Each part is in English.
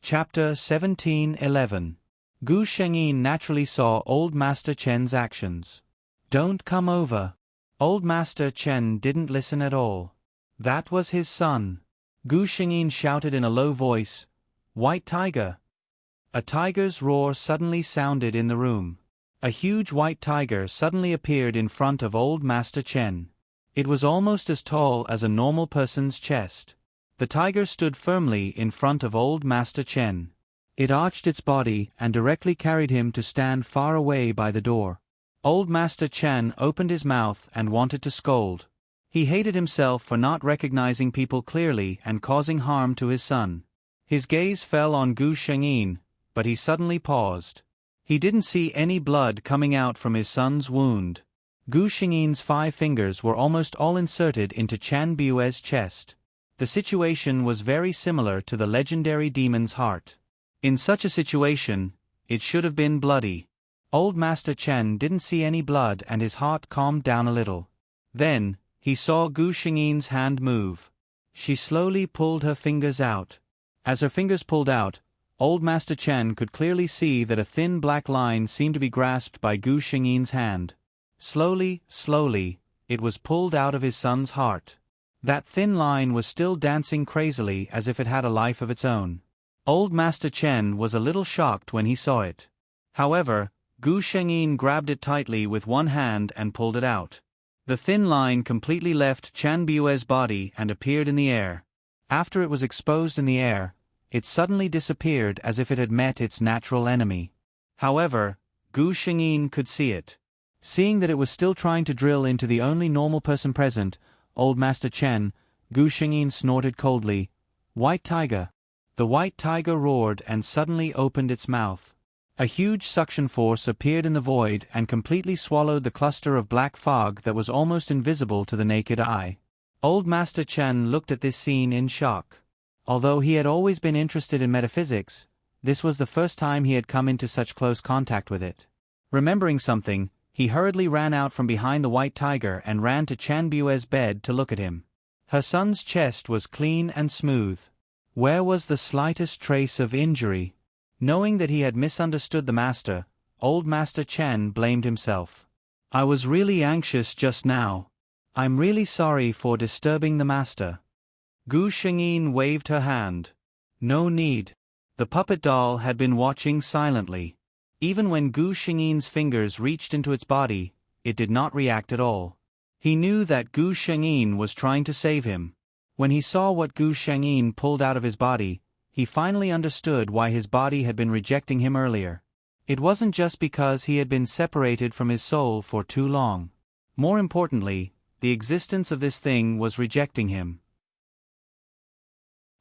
Chapter 17:11. Gu Shengyin naturally saw Old Master Chen's actions. "Don't come over." Old Master Chen didn't listen at all. That was his son. Gu Shengyin shouted in a low voice, "White tiger!" A tiger's roar suddenly sounded in the room. A huge white tiger suddenly appeared in front of Old Master Chen. It was almost as tall as a normal person's chest. The tiger stood firmly in front of Old Master Chen. It arched its body and directly carried him to stand far away by the door. Old Master Chen opened his mouth and wanted to scold. He hated himself for not recognizing people clearly and causing harm to his son. His gaze fell on Gu Shengyin, but he suddenly paused. He didn't see any blood coming out from his son's wound. Gu Shengyin's 5 fingers were almost all inserted into Chan Bue's chest. The situation was very similar to the legendary demon's heart. In such a situation, it should have been bloody. Old Master Chen didn't see any blood and his heart calmed down a little. Then, he saw Gu Shengyin's hand move. She slowly pulled her fingers out. As her fingers pulled out, Old Master Chen could clearly see that a thin black line seemed to be grasped by Gu Shengyin's hand. Slowly, it was pulled out of his son's heart. That thin line was still dancing crazily as if it had a life of its own. Old Master Chen was a little shocked when he saw it. However, Gu Shengyin grabbed it tightly with one hand and pulled it out. The thin line completely left Chan Bue's body and appeared in the air. After it was exposed in the air, it suddenly disappeared as if it had met its natural enemy. However, Gu Shengyin could see it. Seeing that it was still trying to drill into the only normal person present, Old Master Chen, Gu Shengyin snorted coldly, "White tiger!" The white tiger roared and suddenly opened its mouth. A huge suction force appeared in the void and completely swallowed the cluster of black fog that was almost invisible to the naked eye. Old Master Chen looked at this scene in shock. Although he had always been interested in metaphysics, this was the first time he had come into such close contact with it. Remembering something, he hurriedly ran out from behind the white tiger and ran to Chan Bue's bed to look at him. Her son's chest was clean and smooth. Where was the slightest trace of injury? Knowing that he had misunderstood the master, Old Master Chen blamed himself. "I was really anxious just now. I'm really sorry for disturbing the master." Gu Shengyin waved her hand. "No need." The puppet doll had been watching silently. Even when Gu Shengyin's fingers reached into its body, it did not react at all. He knew that Gu Shengyin was trying to save him. When he saw what Gu Shengyin pulled out of his body, he finally understood why his body had been rejecting him earlier. It wasn't just because he had been separated from his soul for too long. More importantly, the existence of this thing was rejecting him.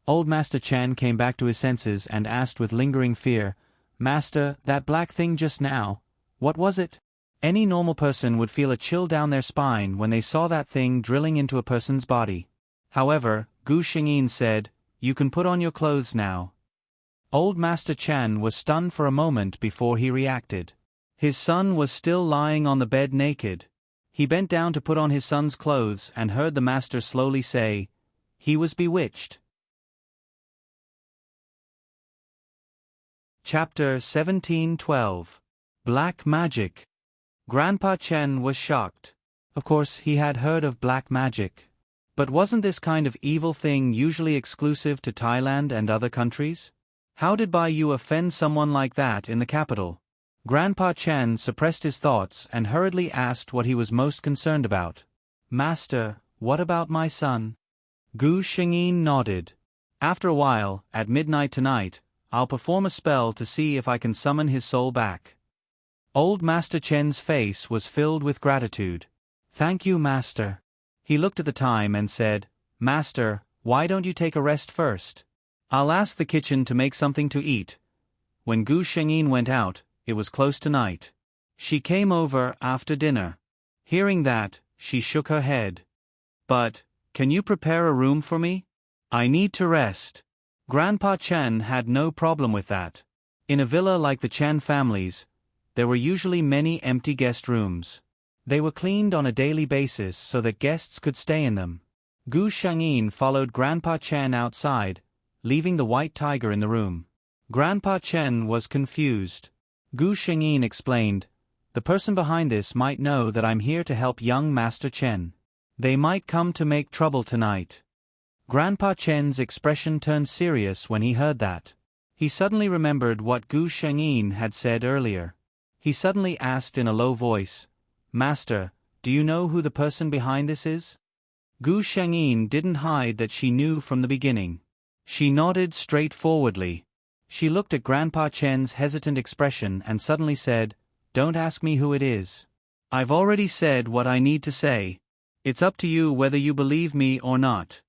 Old Master Chen came back to his senses and asked with lingering fear, "Master, that black thing just now, what was it?" Any normal person would feel a chill down their spine when they saw that thing drilling into a person's body. However, Gu Shengyin said, "You can put on your clothes now." Old Master Chen was stunned for a moment before he reacted. His son was still lying on the bed naked. He bent down to put on his son's clothes and heard the master slowly say, "He was bewitched." Chapter 17:12. Black Magic. Grandpa Chen was shocked. Of course, he had heard of black magic. But wasn't this kind of evil thing usually exclusive to Thailand and other countries? How did Bai Yu offend someone like that in the capital? Grandpa Chen suppressed his thoughts and hurriedly asked what he was most concerned about. "Master, what about my son?" Gu Shengyin nodded. "After a while, at midnight tonight, I'll perform a spell to see if I can summon his soul back." Old Master Chen's face was filled with gratitude. "Thank you, Master." He looked at the time and said, "Master, why don't you take a rest first? I'll ask the kitchen to make something to eat." When Gu Shengyin went out, it was close to night. She came over after dinner. Hearing that, she shook her head. "But, can you prepare a room for me? I need to rest." Grandpa Chen had no problem with that. In a villa like the Chen family's, there were usually many empty guest rooms. They were cleaned on a daily basis so that guests could stay in them. Gu Shengyin followed Grandpa Chen outside, leaving the white tiger in the room. Grandpa Chen was confused. Gu Shengyin explained, "The person behind this might know that I'm here to help young Master Chen. They might come to make trouble tonight." Grandpa Chen's expression turned serious when he heard that. He suddenly remembered what Gu Shengyin had said earlier. He suddenly asked in a low voice, "Master, do you know who the person behind this is?" Gu Shengyin didn't hide that she knew from the beginning. She nodded straightforwardly. She looked at Grandpa Chen's hesitant expression and suddenly said, "Don't ask me who it is. I've already said what I need to say. It's up to you whether you believe me or not."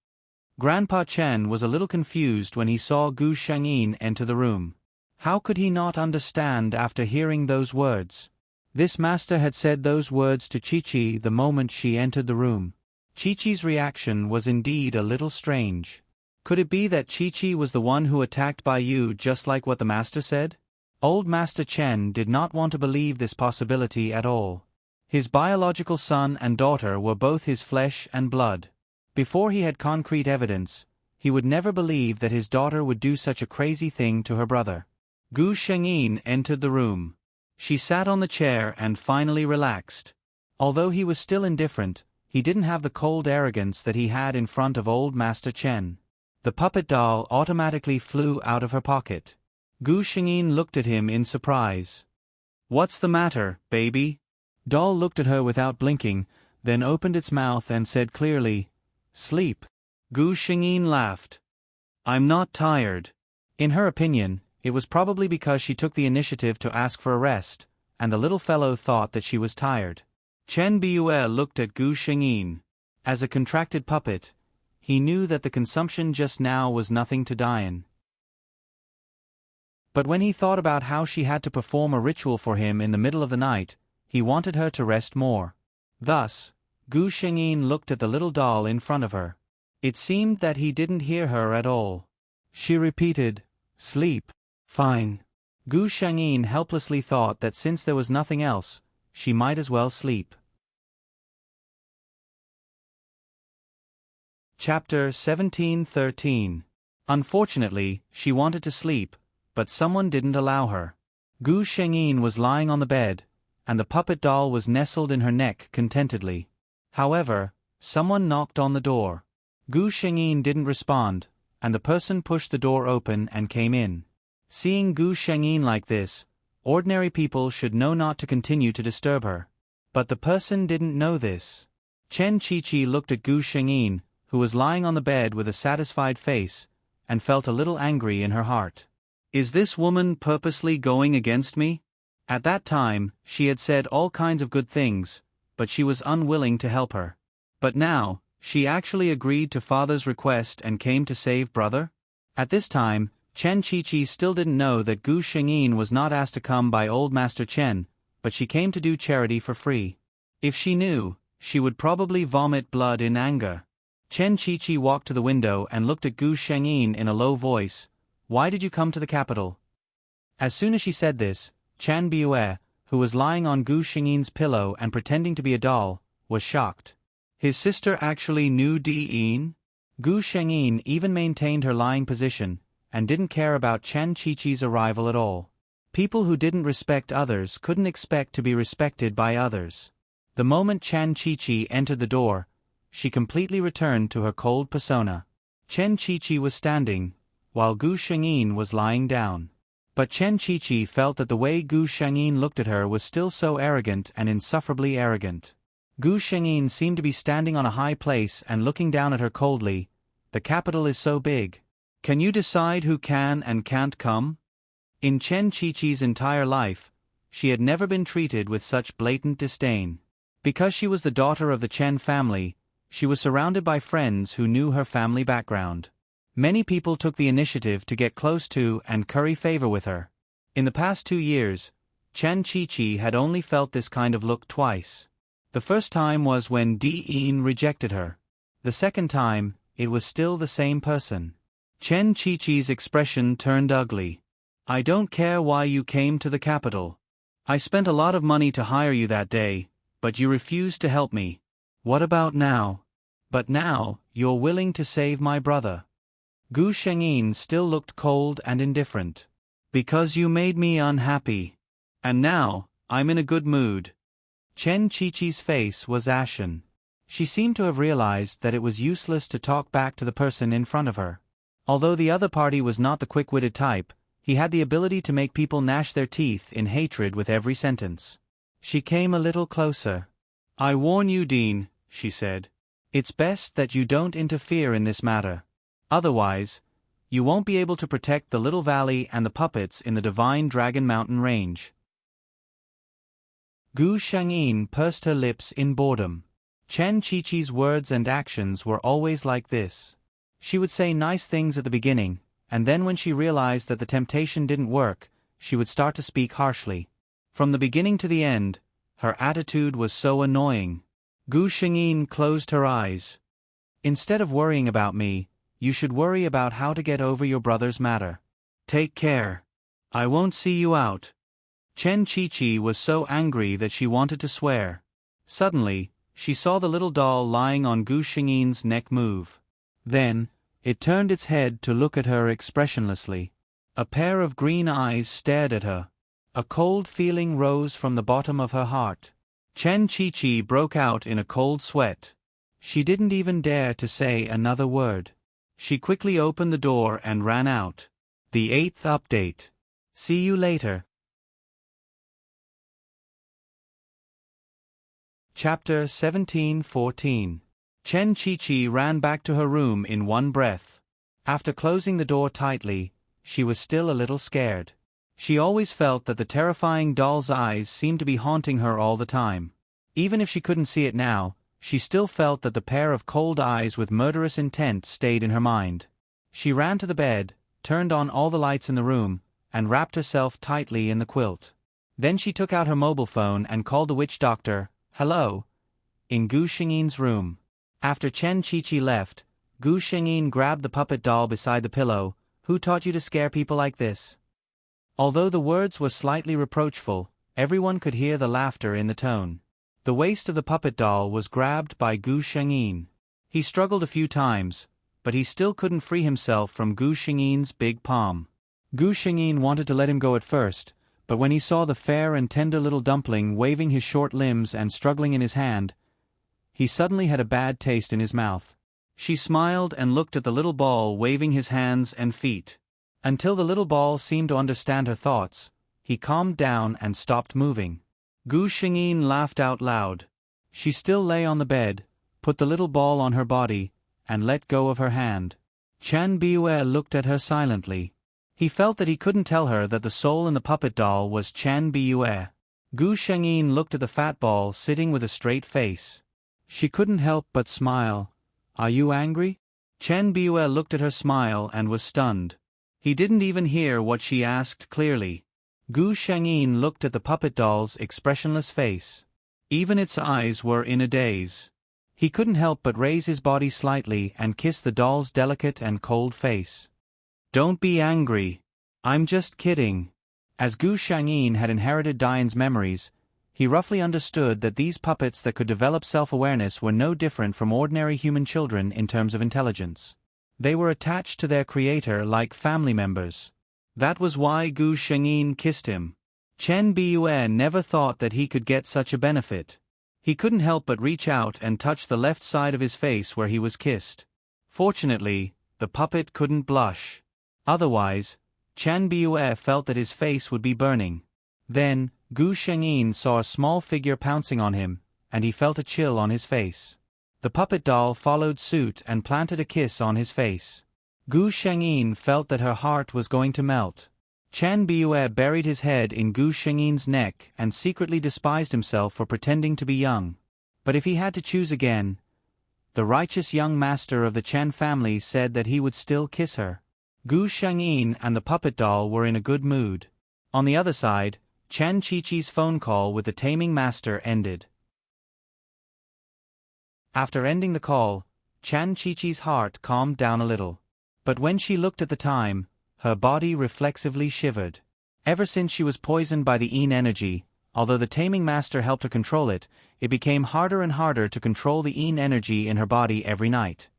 Grandpa Chen was a little confused when he saw Gu Shengyin enter the room. How could he not understand after hearing those words? This master had said those words to Chi-Chi the moment she entered the room. Chi-Chi's reaction was indeed a little strange. Could it be that Chi-Chi was the one who attacked Bai Yu just like what the master said? Old Master Chen did not want to believe this possibility at all. His biological son and daughter were both his flesh and blood. Before he had concrete evidence, he would never believe that his daughter would do such a crazy thing to her brother. Gu Shengyin entered the room. She sat on the chair and finally relaxed. Although he was still indifferent, he didn't have the cold arrogance that he had in front of old Master Chen. The puppet doll automatically flew out of her pocket. Gu Shengyin looked at him in surprise. "What's the matter, baby?" Doll looked at her without blinking, then opened its mouth and said clearly, "Sleep." Gu Shengyin laughed. "I'm not tired." In her opinion, it was probably because she took the initiative to ask for a rest, and the little fellow thought that she was tired. Chen Biyue looked at Gu Shengyin. As a contracted puppet, he knew that the consumption just now was nothing to die in. But when he thought about how she had to perform a ritual for him in the middle of the night, he wanted her to rest more. Thus, Gu Shengyin looked at the little doll in front of her. It seemed that he didn't hear her at all. She repeated, "Sleep." "Fine." Gu Shengyin helplessly thought that since there was nothing else, she might as well sleep. Chapter 17:13. Unfortunately, she wanted to sleep, but someone didn't allow her. Gu Shengyin was lying on the bed, and the puppet doll was nestled in her neck contentedly. However, someone knocked on the door. Gu Shengyin didn't respond, and the person pushed the door open and came in. Seeing Gu Shengyin like this, ordinary people should know not to continue to disturb her. But the person didn't know this. Chen Chi-Chi looked at Gu Shengyin, who was lying on the bed with a satisfied face, and felt a little angry in her heart. Is this woman purposely going against me? At that time, she had said all kinds of good things, but she was unwilling to help her. But now, she actually agreed to father's request and came to save brother? At this time, Chen Chi-Chi still didn't know that Gu Shengyin was not asked to come by old Master Chen, but she came to do charity for free. If she knew, she would probably vomit blood in anger. Chen Chi-Chi walked to the window and looked at Gu Shengyin in a low voice. "Why did you come to the capital?" As soon as she said this, Chen Biyue, who was lying on Gu Shengyin's pillow and pretending to be a doll, was shocked. His sister actually knew Di-Yin? Gu Shengyin even maintained her lying position, and didn't care about Chen Chi-Chi's arrival at all. People who didn't respect others couldn't expect to be respected by others. The moment Chen Chi-Chi entered the door, she completely returned to her cold persona. Chen Chi-Chi was standing, while Gu Shengyin was lying down. But Chen Chi-Chi felt that the way Gu Shengyin looked at her was still so arrogant and insufferably arrogant. Gu Shengyin seemed to be standing on a high place and looking down at her coldly. "The capital is so big. Can you decide who can and can't come?" In Chen Chi-Chi's entire life, she had never been treated with such blatant disdain. Because she was the daughter of the Chen family, she was surrounded by friends who knew her family background. Many people took the initiative to get close to and curry favor with her. In the past 2 years, Chen Chi-Chi had only felt this kind of look twice. The first time was when Di-Yin rejected her. The second time, it was still the same person. Chen Chi-Chi's expression turned ugly. "I don't care why you came to the capital. I spent a lot of money to hire you that day, but you refused to help me. What about now? But now, you're willing to save my brother." Gu Shengyin still looked cold and indifferent. Because you made me unhappy. And now, I'm in a good mood. Chen Qiqi's face was ashen. She seemed to have realized that it was useless to talk back to the person in front of her. Although the other party was not the quick-witted type, he had the ability to make people gnash their teeth in hatred with every sentence. She came a little closer. I warn you, Dean, she said. It's best that you don't interfere in this matter. Otherwise, you won't be able to protect the little valley and the puppets in the Divine Dragon Mountain range. Gu Shangyin pursed her lips in boredom. Chen Qiqi's words and actions were always like this. She would say nice things at the beginning, and then when she realized that the temptation didn't work, she would start to speak harshly. From the beginning to the end, her attitude was so annoying. Gu Shangyin closed her eyes. Instead of worrying about me, you should worry about how to get over your brother's matter. Take care. I won't see you out. Chen Qiqi was so angry that she wanted to swear. Suddenly, she saw the little doll lying on Gu Shangyin's neck move. Then, it turned its head to look at her expressionlessly. A pair of green eyes stared at her. A cold feeling rose from the bottom of her heart. Chen Qiqi broke out in a cold sweat. She didn't even dare to say another word. She quickly opened the door and ran out. The 8th update. See you later. Chapter 17:14. Chen Qiqi ran back to her room in one breath. After closing the door tightly, she was still a little scared. She always felt that the terrifying doll's eyes seemed to be haunting her all the time. Even if she couldn't see it now, she still felt that the pair of cold eyes with murderous intent stayed in her mind. She ran to the bed, turned on all the lights in the room, and wrapped herself tightly in the quilt. Then she took out her mobile phone and called the witch doctor, "Hello," in Gu Shangyin's room. After Chen Qiqi left, Gu Shangyin grabbed the puppet doll beside the pillow. "Who taught you to scare people like this?" Although the words were slightly reproachful, everyone could hear the laughter in the tone. The waist of the puppet doll was grabbed by Gu Shangyin. He struggled a few times, but he still couldn't free himself from Gu Shangyin's big palm. Gu Shangyin wanted to let him go at first, but when he saw the fair and tender little dumpling waving his short limbs and struggling in his hand, he suddenly had a bad taste in his mouth. She smiled and looked at the little ball waving his hands and feet. Until the little ball seemed to understand her thoughts, he calmed down and stopped moving. Gu Shangyin laughed out loud. She still lay on the bed, put the little ball on her body, and let go of her hand. Chan Biyue looked at her silently. He felt that he couldn't tell her that the soul in the puppet doll was Chan Biyue. Gu Shangyin looked at the fat ball sitting with a straight face. She couldn't help but smile. "Are you angry?" Chen Biyue looked at her smile and was stunned. He didn't even hear what she asked clearly. Gu Shangyin looked at the puppet doll's expressionless face. Even its eyes were in a daze. He couldn't help but raise his body slightly and kiss the doll's delicate and cold face. "Don't be angry. I'm just kidding." As Gu Shangyin had inherited Diane's memories, he roughly understood that these puppets that could develop self-awareness were no different from ordinary human children in terms of intelligence. They were attached to their creator like family members. That was why Gu Shangyin kissed him. Chen Biyue never thought that he could get such a benefit. He couldn't help but reach out and touch the left side of his face where he was kissed. Fortunately, the puppet couldn't blush. Otherwise, Chen Biyue felt that his face would be burning. Then, Gu Shangyin saw a small figure pouncing on him, and he felt a chill on his face. The puppet doll followed suit and planted a kiss on his face. Gu Shangyin felt that her heart was going to melt. Chen Biyue buried his head in Gu Shangyin's neck and secretly despised himself for pretending to be young. But if he had to choose again, the righteous young master of the Chen family said that he would still kiss her. Gu Shangyin and the puppet doll were in a good mood. On the other side, Chen Qiqi's phone call with the taming master ended. After ending the call, Chen Qiqi's heart calmed down a little. But when she looked at the time, her body reflexively shivered. Ever since she was poisoned by the Yin energy, although the taming master helped her control it, it became harder and harder to control the Yin energy in her body every night.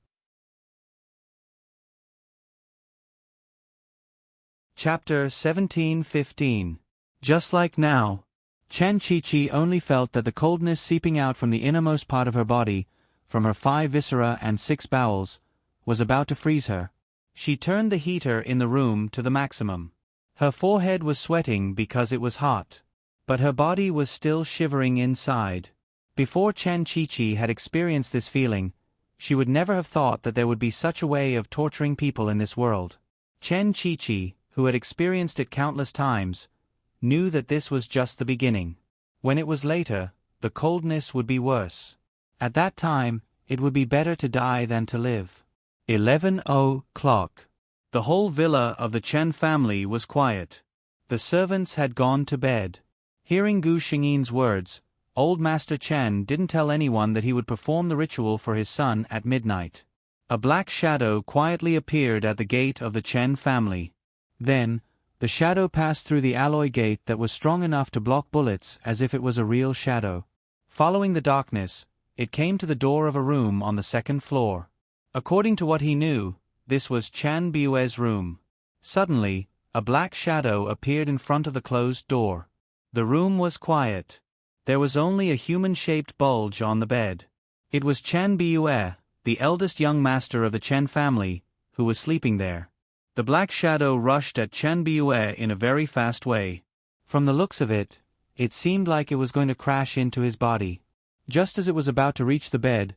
Chapter 17:15. Just like now. Chen Qiqi only felt that the coldness seeping out from the innermost part of her body, from her 5 viscera and 6 bowels, was about to freeze her. She turned the heater in the room to the maximum. Her forehead was sweating because it was hot. But her body was still shivering inside. Before Chen Qiqi had experienced this feeling, she would never have thought that there would be such a way of torturing people in this world. Chen Qiqi, who had experienced it countless times, knew that this was just the beginning. When it was later, the coldness would be worse. At that time, it would be better to die than to live. 11 o'clock. The whole villa of the Chen family was quiet. The servants had gone to bed. Hearing Gu Xingyin's words, old Master Chen didn't tell anyone that he would perform the ritual for his son at midnight. A black shadow quietly appeared at the gate of the Chen family. Then, the shadow passed through the alloy gate that was strong enough to block bullets as if it was a real shadow. Following the darkness, it came to the door of a room on the 2nd floor. According to what he knew, this was Chan Bue's room. Suddenly, a black shadow appeared in front of the closed door. The room was quiet. There was only a human-shaped bulge on the bed. It was Chan Bue, the eldest young master of the Chen family, who was sleeping there. The black shadow rushed at Chen Bue in a very fast way. From the looks of it, it seemed like it was going to crash into his body. Just as it was about to reach the bed,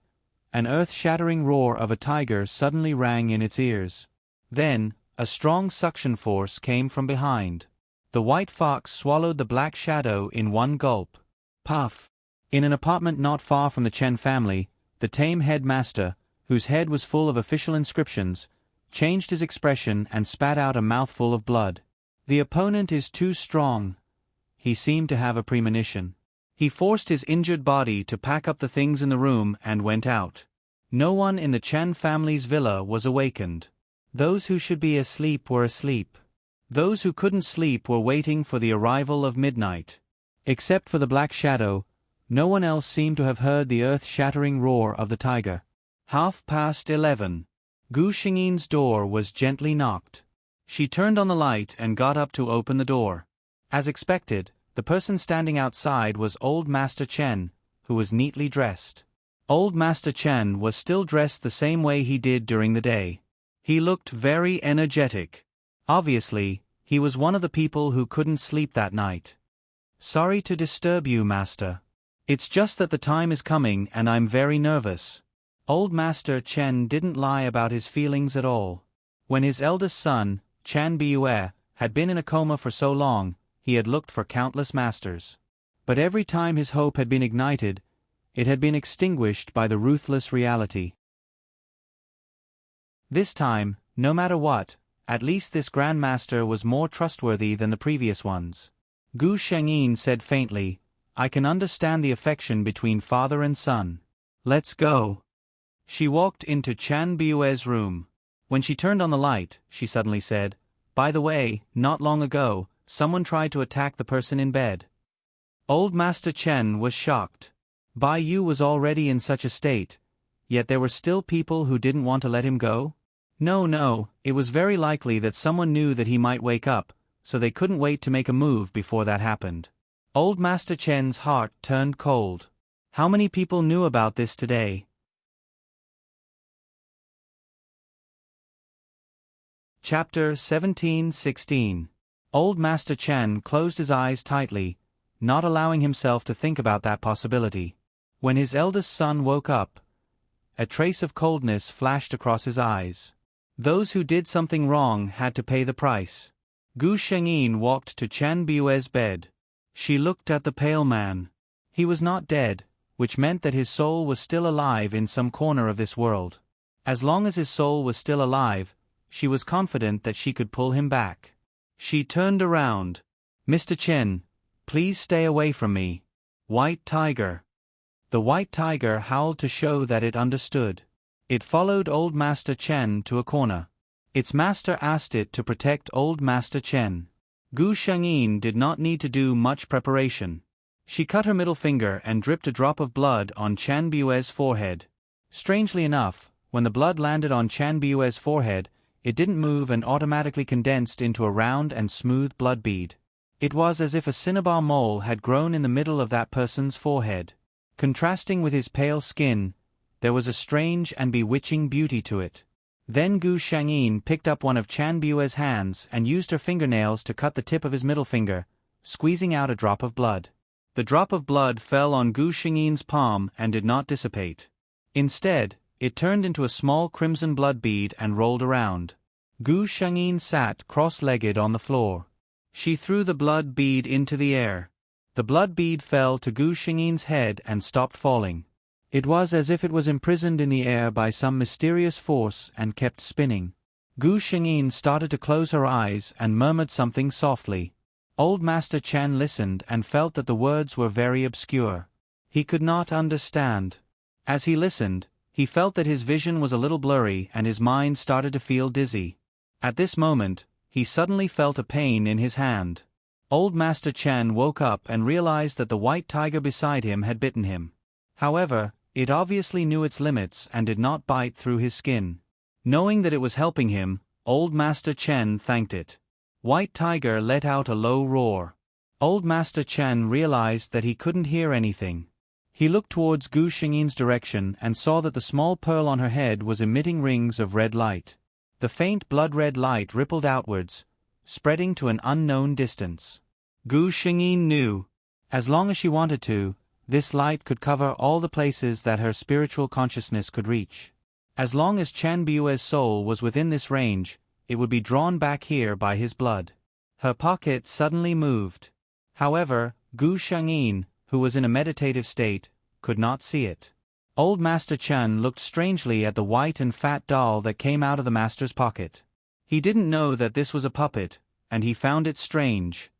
an earth-shattering roar of a tiger suddenly rang in its ears. Then, a strong suction force came from behind. The white fox swallowed the black shadow in one gulp. Puff! In an apartment not far from the Chen family, the tame headmaster, whose head was full of official inscriptions, changed his expression and spat out a mouthful of blood. The opponent is too strong. He seemed to have a premonition. He forced his injured body to pack up the things in the room and went out. No one in the Chen family's villa was awakened. Those who should be asleep were asleep. Those who couldn't sleep were waiting for the arrival of midnight. Except for the black shadow, no one else seemed to have heard the earth-shattering roar of the tiger. 11:30. Gu Xingyin's door was gently knocked. She turned on the light and got up to open the door. As expected, the person standing outside was old Master Chen, who was neatly dressed. Old Master Chen was still dressed the same way he did during the day. He looked very energetic. Obviously, he was one of the people who couldn't sleep that night. Sorry to disturb you, Master. It's just that the time is coming and I'm very nervous. Old Master Chen didn't lie about his feelings at all. When his eldest son, Chan Bue, had been in a coma for so long, he had looked for countless masters. But every time his hope had been ignited, it had been extinguished by the ruthless reality. This time, no matter what, at least this Grand Master was more trustworthy than the previous ones. Gu Shengyin said faintly, I can understand the affection between father and son. Let's go. She walked into Chan Bue's room. When she turned on the light, she suddenly said, By the way, not long ago, someone tried to attack the person in bed. Old Master Chen was shocked. Bai Yu was already in such a state, yet there were still people who didn't want to let him go? No, it was very likely that someone knew that he might wake up, so they couldn't wait to make a move before that happened. Old Master Chen's heart turned cold. How many people knew about this today? Chapter 17:16. Old Master Chen closed his eyes tightly, not allowing himself to think about that possibility. When his eldest son woke up, a trace of coldness flashed across his eyes. Those who did something wrong had to pay the price. Gu Shengyin walked to Chan Bue's bed. She looked at the pale man. He was not dead, which meant that his soul was still alive in some corner of this world. As long as his soul was still alive, she was confident that she could pull him back. She turned around. Mr. Chen, please stay away from me. White tiger. The white tiger howled to show that it understood. It followed Old Master Chen to a corner. Its master asked it to protect Old Master Chen. Gu Shengyin did not need to do much preparation. She cut her middle finger and dripped a drop of blood on Chan Bue's forehead. Strangely enough, when the blood landed on Chan Bue's forehead, it didn't move and automatically condensed into a round and smooth blood bead. It was as if a cinnabar mole had grown in the middle of that person's forehead. Contrasting with his pale skin, there was a strange and bewitching beauty to it. Then Gu Shangyin picked up one of Chan Bue's hands and used her fingernails to cut the tip of his middle finger, squeezing out a drop of blood. The drop of blood fell on Gu Shangyin's palm and did not dissipate. Instead, it turned into a small crimson blood bead and rolled around. Gu Shangyin sat cross-legged on the floor. She threw the blood bead into the air. The blood bead fell to Gu Shangyin's head and stopped falling. It was as if it was imprisoned in the air by some mysterious force and kept spinning. Gu Shangyin started to close her eyes and murmured something softly. Old Master Chen listened and felt that the words were very obscure. He could not understand. As he listened, he felt that his vision was a little blurry and his mind started to feel dizzy. At this moment, he suddenly felt a pain in his hand. Old Master Chen woke up and realized that the white tiger beside him had bitten him. However, it obviously knew its limits and did not bite through his skin. Knowing that it was helping him, Old Master Chen thanked it. White Tiger let out a low roar. Old Master Chen realized that he couldn't hear anything. He looked towards Gu Shangyin's direction and saw that the small pearl on her head was emitting rings of red light. The faint blood-red light rippled outwards, spreading to an unknown distance. Gu Shangyin knew. As long as she wanted to, this light could cover all the places that her spiritual consciousness could reach. As long as Chan Bue's soul was within this range, it would be drawn back here by his blood. Her pocket suddenly moved. However, Gu Shangyin, who was in a meditative state, could not see it. Old Master Chen looked strangely at the white and fat doll that came out of the master's pocket. He didn't know that this was a puppet, and he found it strange.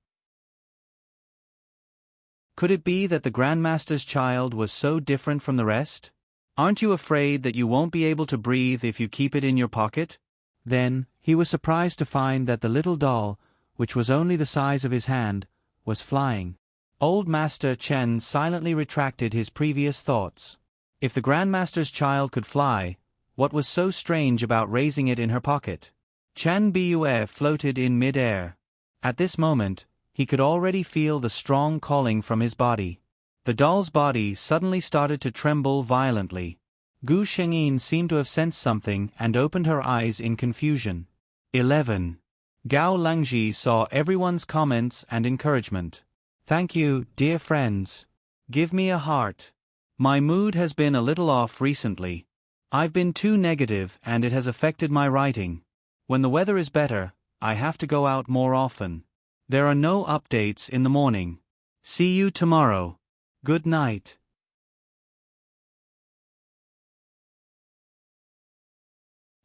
Could it be that the Grandmaster's child was so different from the rest? Aren't you afraid that you won't be able to breathe if you keep it in your pocket? Then, he was surprised to find that the little doll, which was only the size of his hand, was flying. Old Master Chen silently retracted his previous thoughts. If the Grandmaster's child could fly, what was so strange about raising it in her pocket? Chan Bue floated in mid-air. At this moment, he could already feel the strong calling from his body. The doll's body suddenly started to tremble violently. Gu Shangyin seemed to have sensed something and opened her eyes in confusion. 11. Gao Langji saw everyone's comments and encouragement. Thank you, dear friends. Give me a heart. My mood has been a little off recently. I've been too negative and it has affected my writing. When the weather is better, I have to go out more often. There are no updates in the morning. See you tomorrow. Good night.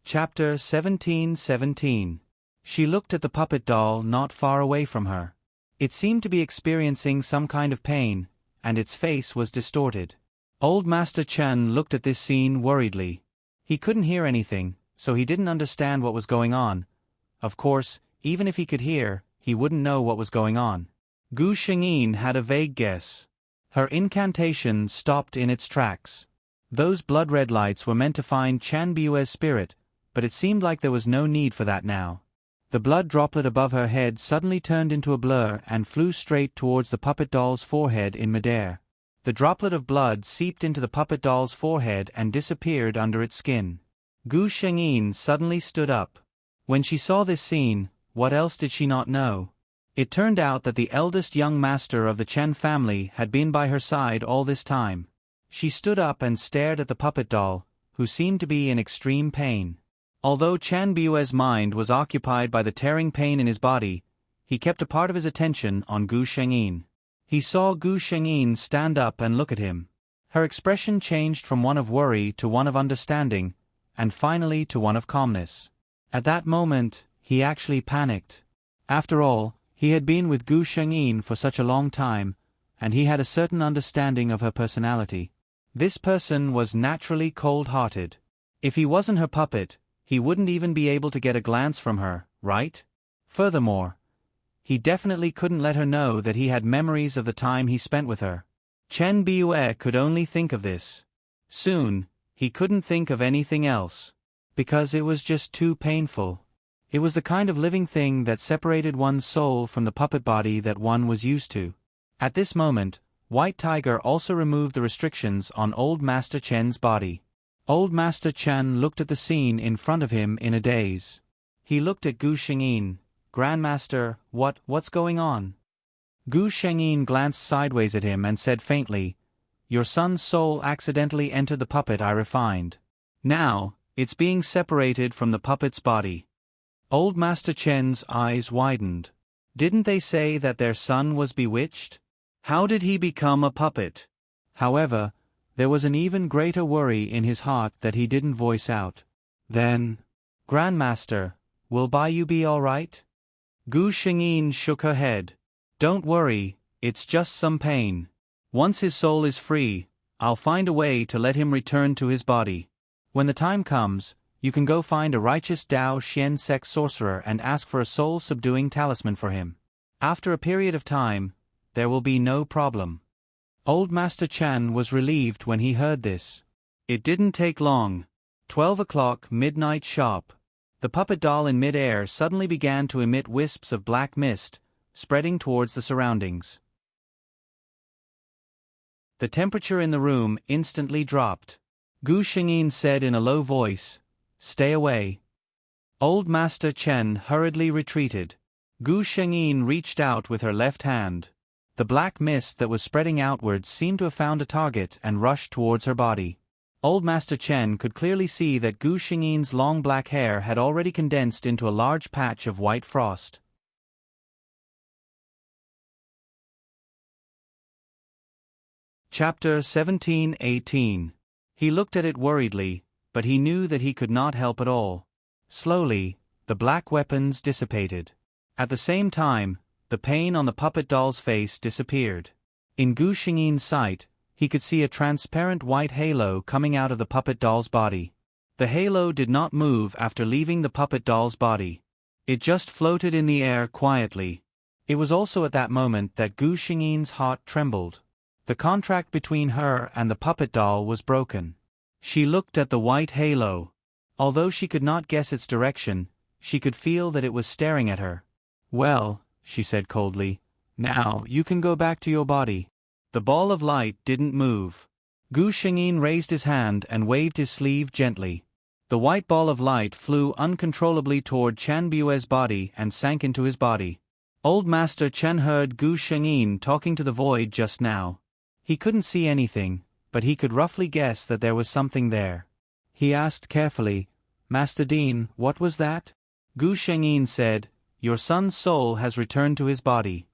Chapter 17:17. She looked at the puppet doll not far away from her. It seemed to be experiencing some kind of pain, and its face was distorted. Old Master Chen looked at this scene worriedly. He couldn't hear anything, so he didn't understand what was going on. Of course, even if he could hear, he wouldn't know what was going on. Gu Shangyin had a vague guess. Her incantation stopped in its tracks. Those blood-red lights were meant to find Chan Bue's spirit, but it seemed like there was no need for that now. The blood droplet above her head suddenly turned into a blur and flew straight towards the puppet doll's forehead in midair. The droplet of blood seeped into the puppet doll's forehead and disappeared under its skin. Gu Shangyin suddenly stood up. When she saw this scene, what else did she not know? It turned out that the eldest young master of the Chen family had been by her side all this time. She stood up and stared at the puppet doll, who seemed to be in extreme pain. Although Chan Bue's mind was occupied by the tearing pain in his body, he kept a part of his attention on Gu Shangyin. He saw Gu Shangyin stand up and look at him. Her expression changed from one of worry to one of understanding, and finally to one of calmness. At that moment, he actually panicked. After all, he had been with Gu Shangyin for such a long time, and he had a certain understanding of her personality. This person was naturally cold-hearted. If he wasn't her puppet, he wouldn't even be able to get a glance from her, right? Furthermore, he definitely couldn't let her know that he had memories of the time he spent with her. Chen Bue could only think of this. Soon, he couldn't think of anything else. Because it was just too painful. It was the kind of living thing that separated one's soul from the puppet body that one was used to. At this moment, White Tiger also removed the restrictions on Old Master Chen's body. Old Master Chen looked at the scene in front of him in a daze. He looked at Gu Shengyin. "Grandmaster, what's going on?" Gu Shengyin glanced sideways at him and said faintly, "Your son's soul accidentally entered the puppet I refined. Now, it's being separated from the puppet's body." Old Master Chen's eyes widened. Didn't they say that their son was bewitched? How did he become a puppet? However, there was an even greater worry in his heart that he didn't voice out. Then, "Grandmaster, will Baiyu be all right?" Gu Shengyin shook her head. "Don't worry, it's just some pain. Once his soul is free, I'll find a way to let him return to his body. When the time comes, you can go find a righteous Dao Xian sect sorcerer and ask for a soul-subduing talisman for him. After a period of time, there will be no problem." Old Master Chan was relieved when he heard this. It didn't take long. 12 o'clock, midnight sharp. The puppet doll in mid-air suddenly began to emit wisps of black mist, spreading towards the surroundings. The temperature in the room instantly dropped. Gu Shengyin said in a low voice, "Stay away." Old Master Chen hurriedly retreated. Gu Shengyin reached out with her left hand. The black mist that was spreading outwards seemed to have found a target and rushed towards her body. Old Master Chen could clearly see that Gu Shengyin's long black hair had already condensed into a large patch of white frost. Chapter 17-18. He looked at it worriedly, but he knew that he could not help at all. Slowly, the black weapons dissipated. At the same time, the pain on the puppet doll's face disappeared. In Gu Shengyin's sight, he could see a transparent white halo coming out of the puppet doll's body. The halo did not move after leaving the puppet doll's body. It just floated in the air quietly. It was also at that moment that Gu Shengyin's heart trembled. The contract between her and the puppet doll was broken. She looked at the white halo. Although she could not guess its direction, she could feel that it was staring at her. "Well," she said coldly, "now you can go back to your body." The ball of light didn't move. Gu Shengyin raised his hand and waved his sleeve gently. The white ball of light flew uncontrollably toward Chan Bue's body and sank into his body. Old Master Chen heard Gu Shengyin talking to the void just now. He couldn't see anything, but he could roughly guess that there was something there. He asked carefully, "Master Dean, what was that?" Gu Shengyin said, "Your son's soul has returned to his body."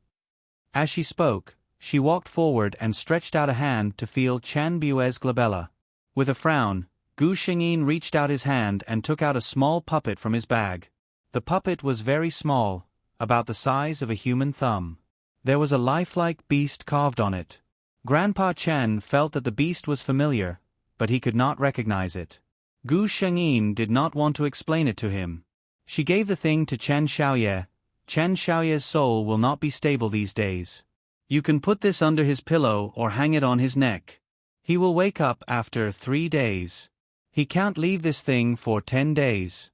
As she spoke, she walked forward and stretched out a hand to feel Chan Bue's glabella. With a frown, Gu Shengyin reached out his hand and took out a small puppet from his bag. The puppet was very small, about the size of a human thumb. There was a lifelike beast carved on it. Grandpa Chen felt that the beast was familiar, but he could not recognize it. Gu Shengyin did not want to explain it to him. She gave the thing to Chen Xiaoye. "Chen Xiaoye's soul will not be stable these days. You can put this under his pillow or hang it on his neck. He will wake up after 3 days. He can't leave this thing for 10 days.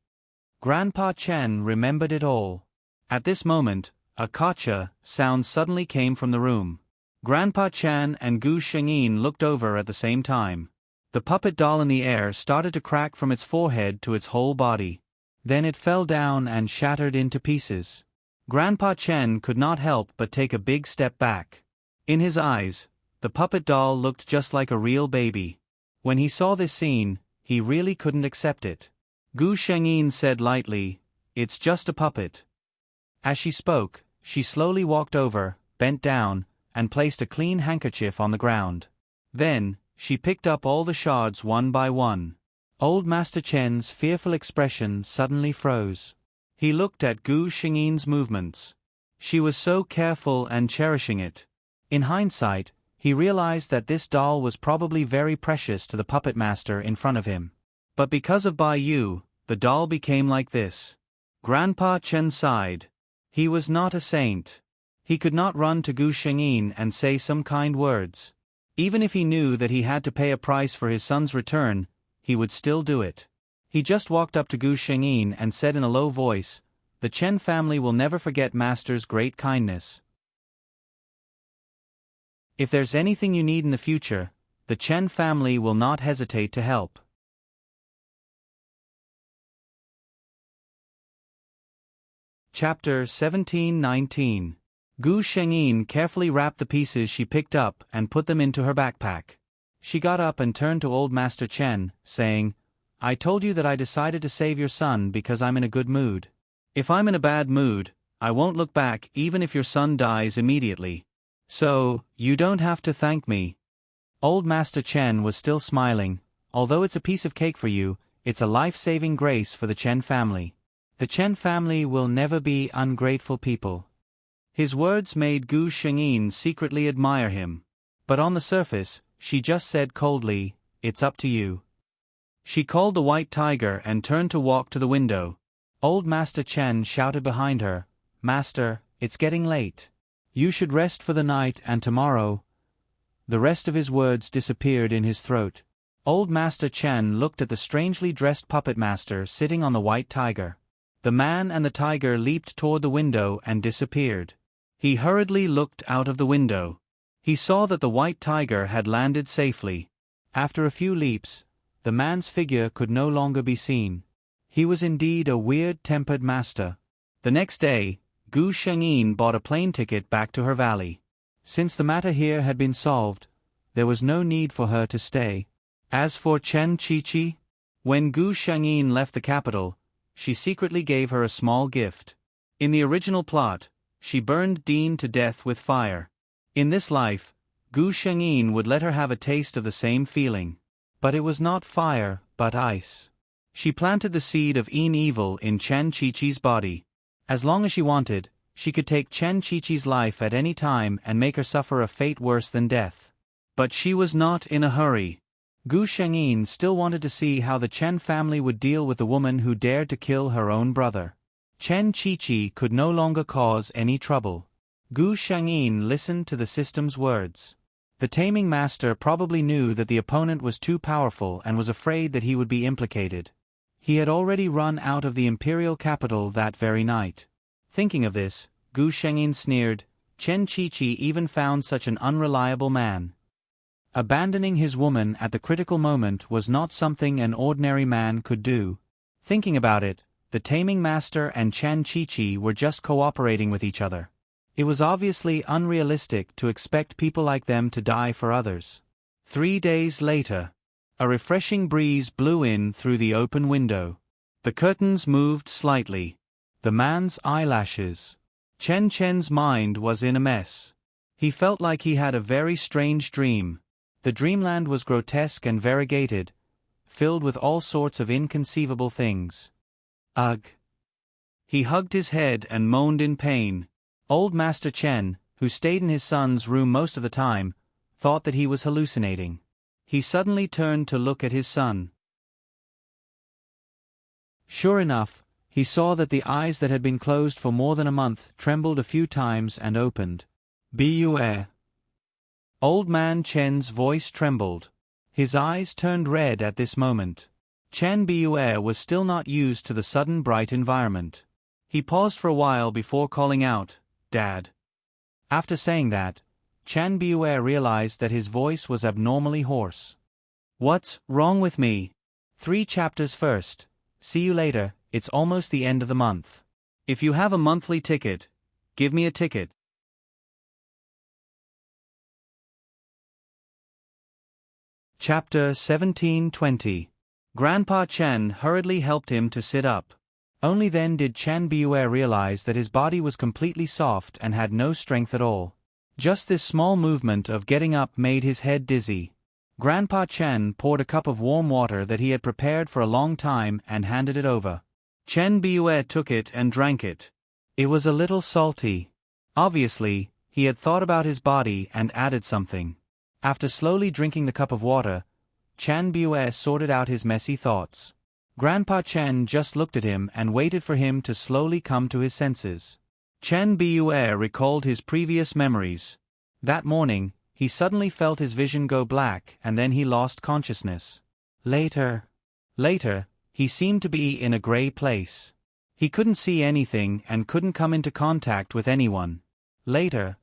Grandpa Chen remembered it all. At this moment, a "Kacha" sound suddenly came from the room. Grandpa Chen and Gu Shengyin looked over at the same time. The puppet doll in the air started to crack from its forehead to its whole body. Then it fell down and shattered into pieces. Grandpa Chen could not help but take a big step back. In his eyes, the puppet doll looked just like a real baby. When he saw this scene, he really couldn't accept it. Gu Shengyin said lightly, "It's just a puppet." As she spoke, she slowly walked over, bent down, and placed a clean handkerchief on the ground. Then, she picked up all the shards one by one. Old Master Chen's fearful expression suddenly froze. He looked at Gu Shengyin's movements. She was so careful and cherishing it. In hindsight, he realized that this doll was probably very precious to the puppet master in front of him. But because of Baiyu, the doll became like this. Grandpa Chen sighed. He was not a saint. He could not run to Gu Shengyin and say some kind words. Even if he knew that he had to pay a price for his son's return, he would still do it. He just walked up to Gu Shengyin and said in a low voice, the Chen family will never forget Master's great kindness. If there's anything you need in the future, the Chen family will not hesitate to help. Chapter 17-19. Gu Shengyin carefully wrapped the pieces she picked up and put them into her backpack. She got up and turned to old Master Chen, saying, "I told you that I decided to save your son because I'm in a good mood. If I'm in a bad mood, I won't look back even if your son dies immediately. So, you don't have to thank me." Old Master Chen was still smiling. "Although it's a piece of cake for you, it's a life-saving grace for the Chen family. The Chen family will never be ungrateful people." His words made Gu Shengyin secretly admire him. But on the surface, she just said coldly, "It's up to you." She called the white tiger and turned to walk to the window. Old Master Chen shouted behind her, "Master, it's getting late. You should rest for the night and tomorrow." The rest of his words disappeared in his throat. Old Master Chen looked at the strangely dressed puppet master sitting on the white tiger. The man and the tiger leaped toward the window and disappeared. He hurriedly looked out of the window. He saw that the white tiger had landed safely. After a few leaps, the man's figure could no longer be seen. He was indeed a weird-tempered master. The next day, Gu Shengyin bought a plane ticket back to her valley. Since the matter here had been solved, there was no need for her to stay. As for Chen Qiqi, when Gu Shengyin left the capital, she secretly gave her a small gift. In the original plot, she burned Dean to death with fire. In this life, Gu Shengyin would let her have a taste of the same feeling. But it was not fire, but ice. She planted the seed of evil in Chen Qiqi's body. As long as she wanted, she could take Chen Qiqi's life at any time and make her suffer a fate worse than death. But she was not in a hurry. Gu Shengyin still wanted to see how the Chen family would deal with the woman who dared to kill her own brother. Chen Qiqi could no longer cause any trouble. Gu Shengyin listened to the system's words. The taming master probably knew that the opponent was too powerful and was afraid that he would be implicated. He had already run out of the imperial capital that very night. Thinking of this, Gu Shengyin sneered, "Chen Qiqi even found such an unreliable man." Abandoning his woman at the critical moment was not something an ordinary man could do. Thinking about it, the taming master and Chen Qiqi were just cooperating with each other. It was obviously unrealistic to expect people like them to die for others. 3 days later, a refreshing breeze blew in through the open window. The curtains moved slightly. The man's eyelashes. Chen's mind was in a mess. He felt like he had a very strange dream. The dreamland was grotesque and variegated, filled with all sorts of inconceivable things. Ugh. He hugged his head and moaned in pain. Old Master Chen, who stayed in his son's room most of the time, thought that he was hallucinating. He suddenly turned to look at his son. Sure enough, he saw that the eyes that had been closed for more than a month trembled a few times and opened. "Beware." Old Man Chen's voice trembled. His eyes turned red at this moment. Chen Beware was still not used to the sudden bright environment. He paused for a while before calling out, "Dad." After saying that, Chen Beware realized that his voice was abnormally hoarse. "What's wrong with me?" 3 chapters first. See you later, it's almost the end of the month. If you have a monthly ticket, give me a ticket. Chapter 17-20. Grandpa Chen hurriedly helped him to sit up. Only then did Chen Beware realize that his body was completely soft and had no strength at all. Just this small movement of getting up made his head dizzy. Grandpa Chen poured a cup of warm water that he had prepared for a long time and handed it over. Chen Beware took it and drank it. It was a little salty. Obviously, he had thought about his body and added something. After slowly drinking the cup of water, Chen Beware sorted out his messy thoughts. Grandpa Chen just looked at him and waited for him to slowly come to his senses. Chen Beware recalled his previous memories. That morning, he suddenly felt his vision go black and then he lost consciousness. Later, he seemed to be in a gray place. He couldn't see anything and couldn't come into contact with anyone. Later,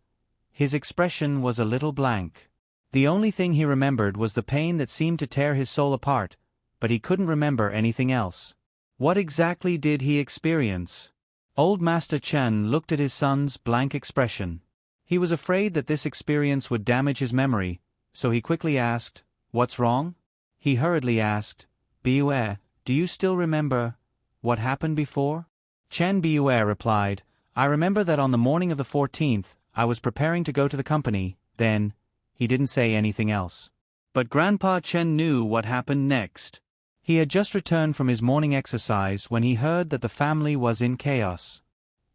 his expression was a little blank. The only thing he remembered was the pain that seemed to tear his soul apart, but he couldn't remember anything else. What exactly did he experience? Old Master Chen looked at his son's blank expression. He was afraid that this experience would damage his memory, so he quickly asked, "What's wrong?" He hurriedly asked, "Biue, do you still remember what happened before?" Chen Biue replied, "I remember that on the morning of the 14th, I was preparing to go to the company, then." He didn't say anything else. But Grandpa Chen knew what happened next. He had just returned from his morning exercise when he heard that the family was in chaos.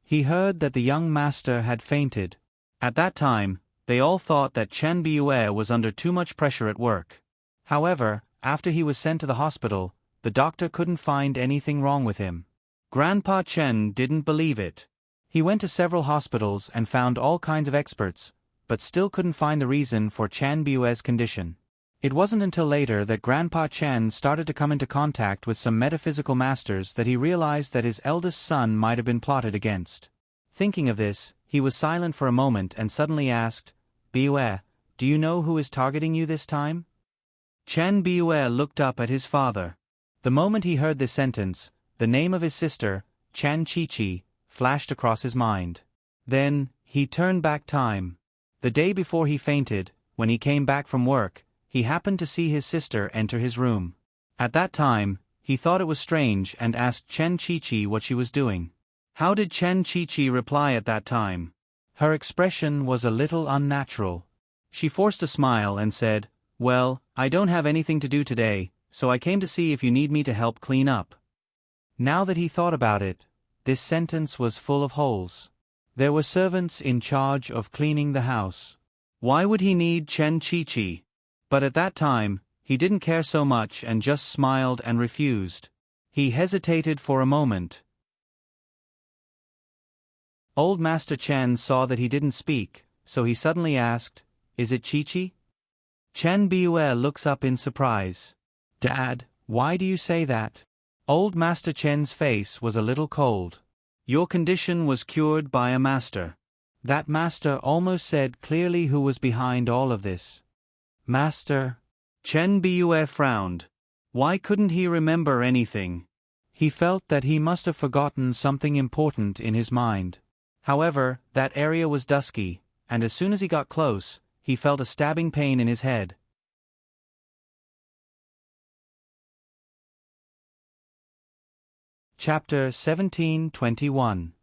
He heard that the young master had fainted. At that time, they all thought that Chen Biue was under too much pressure at work. However, after he was sent to the hospital, the doctor couldn't find anything wrong with him. Grandpa Chen didn't believe it. He went to several hospitals and found all kinds of experts, but still couldn't find the reason for Chen Biue's condition. It wasn't until later that Grandpa Chen started to come into contact with some metaphysical masters that he realized that his eldest son might have been plotted against. Thinking of this, he was silent for a moment and suddenly asked, "Biue, do you know who is targeting you this time?" Chen Biue looked up at his father. The moment he heard this sentence, the name of his sister, Chan Chi-Chi, flashed across his mind. Then, he turned back time. The day before he fainted, when he came back from work, he happened to see his sister enter his room. At that time, he thought it was strange and asked Chen Chi-Chi what she was doing. How did Chen Chi-Chi reply at that time? Her expression was a little unnatural. She forced a smile and said, "Well, I don't have anything to do today, so I came to see if you need me to help clean up." Now that he thought about it, this sentence was full of holes. There were servants in charge of cleaning the house. Why would he need Chen Chi-Chi? But at that time, he didn't care so much and just smiled and refused. He hesitated for a moment. Old Master Chen saw that he didn't speak, so he suddenly asked, "Is it Chi-Chi?" Chen Biue looks up in surprise. "Dad, why do you say that?" Old Master Chen's face was a little cold. "Your condition was cured by a master." That master almost said clearly who was behind all of this. "Master?" Chen Biue frowned. Why couldn't he remember anything? He felt that he must have forgotten something important in his mind. However, that area was dusky, and as soon as he got close, he felt a stabbing pain in his head. Chapter 17:21.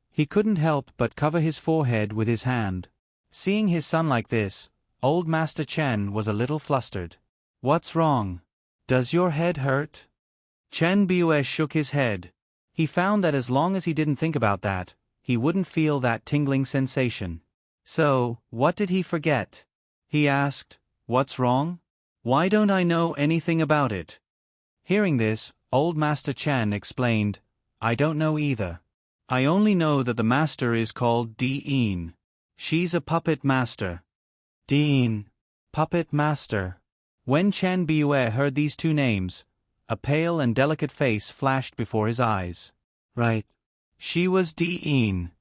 He couldn't help but cover his forehead with his hand. Seeing his son like this, Old Master Chen was a little flustered. "What's wrong? Does your head hurt?" Chen Biue shook his head. He found that as long as he didn't think about that, he wouldn't feel that tingling sensation. So, what did he forget? He asked, "What's wrong? Why don't I know anything about it?" Hearing this, Old Master Chen explained, "I don't know either. I only know that the master is called Dean. She's a puppet master." Dean. Puppet master. When Chen Biue heard these two names, a pale and delicate face flashed before his eyes. Right. She was Dean.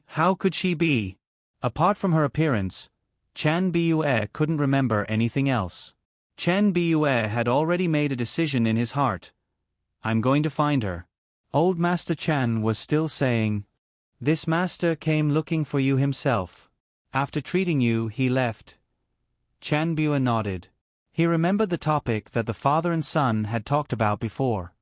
How could she be? Apart from her appearance, Chen Biue couldn't remember anything else. Chen Biue had already made a decision in his heart. "I'm going to find her." Old Master Chen was still saying, "This master came looking for you himself. After treating you, he left." Chen Biue nodded. He remembered the topic that the father and son had talked about before.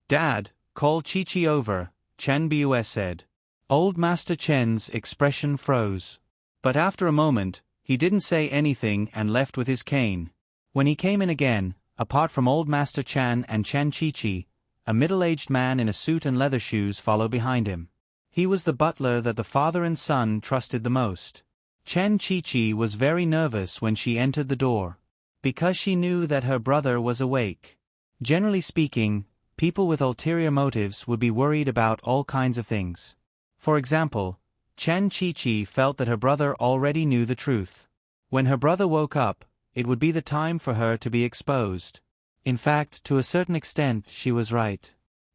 "Dad, call Chi-Chi over," Chen Biue said. Old Master Chen's expression froze. But after a moment, he didn't say anything and left with his cane. When he came in again, apart from Old Master Chen and Chen Chi-Chi, a middle-aged man in a suit and leather shoes followed behind him. He was the butler that the father and son trusted the most. Chen Chi-Chi was very nervous when she entered the door, because she knew that her brother was awake. Generally speaking, people with ulterior motives would be worried about all kinds of things. For example, Chen Chi-Chi felt that her brother already knew the truth. When her brother woke up, it would be the time for her to be exposed. In fact, to a certain extent, she was right.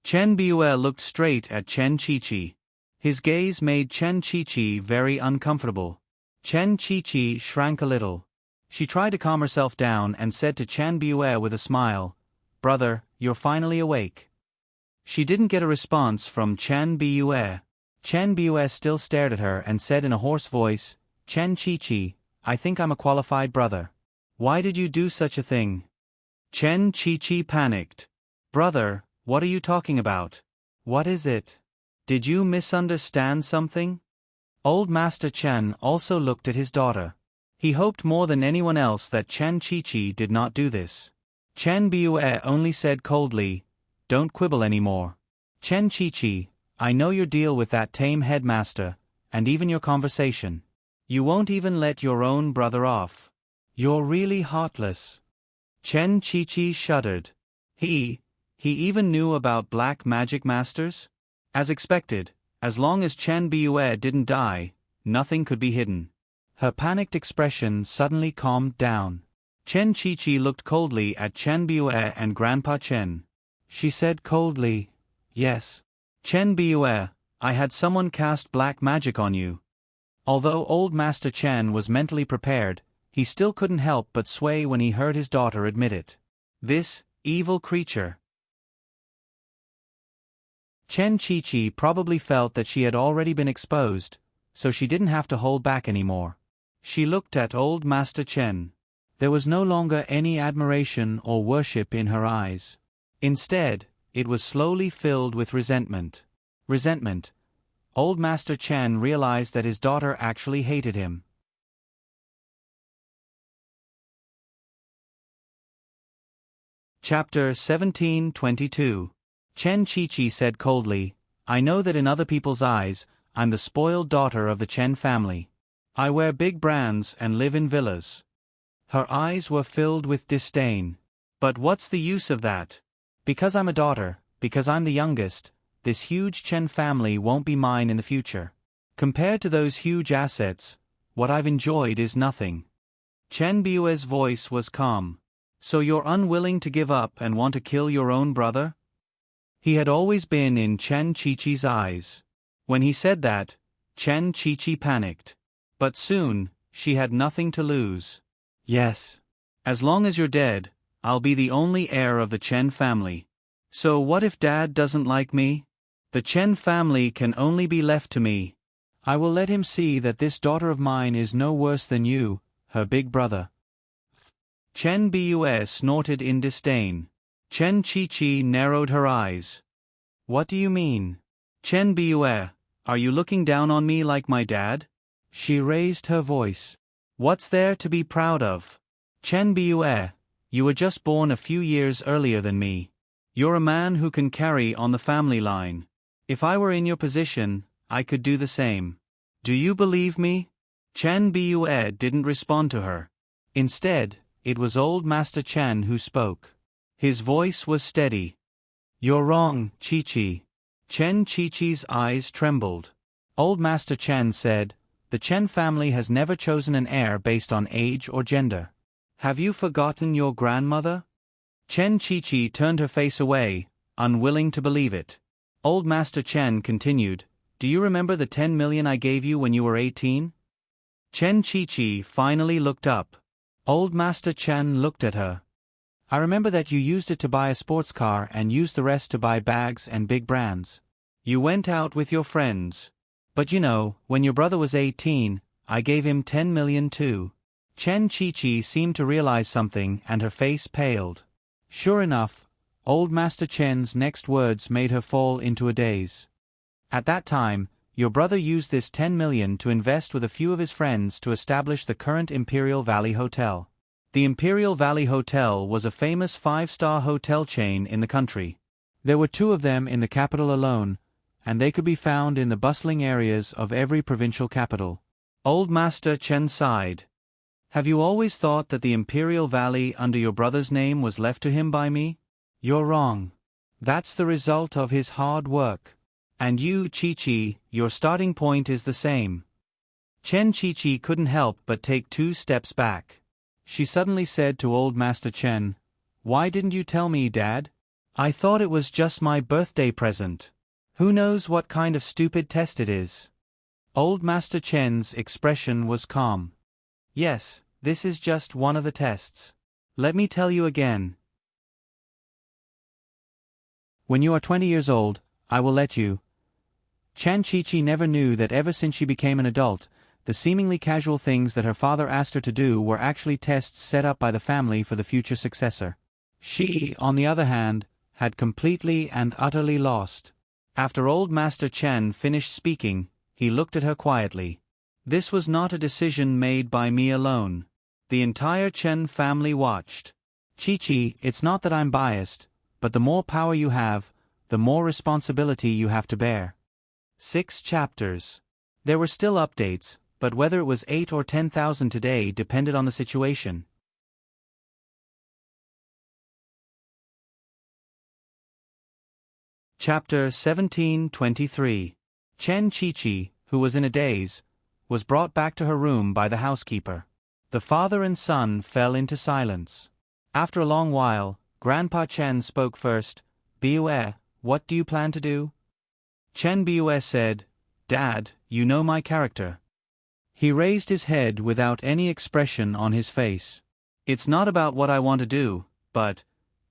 Chen Bue looked straight at Chen Qiqi. His gaze made Chen Qiqi very uncomfortable. Chen Qiqi shrank a little. She tried to calm herself down and said to Chen Bue with a smile, "Brother, you're finally awake." She didn't get a response from Chen Bue. Chen Bue still stared at her and said in a hoarse voice, "Chen Qiqi, I think I'm a qualified brother. Why did you do such a thing?" Chen Qiqi panicked. "Brother, what are you talking about? What is it? Did you misunderstand something?" Old Master Chen also looked at his daughter. He hoped more than anyone else that Chen Qiqi did not do this. Chen Bue only said coldly, "Don't quibble anymore. Chen Qiqi, I know your deal with that tame headmaster, and even your conversation. You won't even let your own brother off. You're really heartless." Chen Qiqi shuddered. He even knew about black magic masters? As expected, as long as Chen Bue didn't die, nothing could be hidden. Her panicked expression suddenly calmed down. Chen Qiqi looked coldly at Chen Bue and Grandpa Chen. She said coldly, "Yes. Chen Bue, I had someone cast black magic on you." Although Old Master Chen was mentally prepared, he still couldn't help but sway when he heard his daughter admit it. This evil creature. Chen Qiqi probably felt that she had already been exposed, so she didn't have to hold back anymore. She looked at Old Master Chen. There was no longer any admiration or worship in her eyes. Instead, it was slowly filled with resentment. Resentment. Old Master Chen realized that his daughter actually hated him. Chapter 17:22. Chen Qiqi said coldly, "I know that in other people's eyes, I'm the spoiled daughter of the Chen family. I wear big brands and live in villas." Her eyes were filled with disdain. "But what's the use of that? Because I'm a daughter, because I'm the youngest, this huge Chen family won't be mine in the future. Compared to those huge assets, what I've enjoyed is nothing." Chen Bue's voice was calm. "So you're unwilling to give up and want to kill your own brother?" He had always been in Chen Qiqi's eyes. When he said that, Chen Qiqi panicked. But soon, she had nothing to lose. "Yes. As long as you're dead, I'll be the only heir of the Chen family. So what if Dad doesn't like me? The Chen family can only be left to me. I will let him see that this daughter of mine is no worse than you, her big brother." Chen Bue snorted in disdain. Chen Qiqi narrowed her eyes. "What do you mean? Chen Bue, are you looking down on me like my dad?" She raised her voice. "What's there to be proud of? Chen Bue, you were just born a few years earlier than me. You're a man who can carry on the family line. If I were in your position, I could do the same. Do you believe me?" Chen Bue didn't respond to her. Instead, it was Old Master Chen who spoke. His voice was steady. "You're wrong, Qiqi." Chen Qiqi's eyes trembled. Old Master Chen said, "The Chen family has never chosen an heir based on age or gender. Have you forgotten your grandmother?" Chen Qiqi turned her face away, unwilling to believe it. Old Master Chen continued, "Do you remember the 10 million I gave you when you were 18? Chen Qiqi finally looked up. Old Master Chen looked at her. "I remember that you used it to buy a sports car and used the rest to buy bags and big brands. You went out with your friends. But you know, when your brother was 18, I gave him 10 million too." Chen Qiqi seemed to realize something and her face paled. Sure enough, Old Master Chen's next words made her fall into a daze. "At that time, your brother used this 10 million to invest with a few of his friends to establish the current Imperial Valley Hotel. The Imperial Valley Hotel was a famous 5-star hotel chain in the country. There were 2 of them in the capital alone, and they could be found in the bustling areas of every provincial capital." Old Master Chen sighed. "Have you always thought that the Imperial Valley under your brother's name was left to him by me? You're wrong. That's the result of his hard work. And you, Qiqi, your starting point is the same." Chen Qiqi couldn't help but take 2 steps back. She suddenly said to Old Master Chen, "Why didn't you tell me, Dad? I thought it was just my birthday present. Who knows what kind of stupid test it is? Old Master Chen's expression was calm. Yes, this is just one of the tests. Let me tell you again. When you are 20 years old, I will let you. Chen Qiqi never knew that ever since she became an adult, the seemingly casual things that her father asked her to do were actually tests set up by the family for the future successor. She, on the other hand, had completely and utterly lost. After old Master Chen finished speaking, he looked at her quietly. This was not a decision made by me alone. The entire Chen family watched. Qiqi, it's not that I'm biased, but the more power you have, the more responsibility you have to bear. 6 chapters. There were still updates, but whether it was 8 or 10,000 today depended on the situation. Chapter 17:23. Chen Qiqi, who was in a daze, was brought back to her room by the housekeeper. The father and son fell into silence. After a long while, Grandpa Chen spoke first. Bue, what do you plan to do? Chen Bue said, Dad, you know my character. He raised his head without any expression on his face. It's not about what I want to do, but,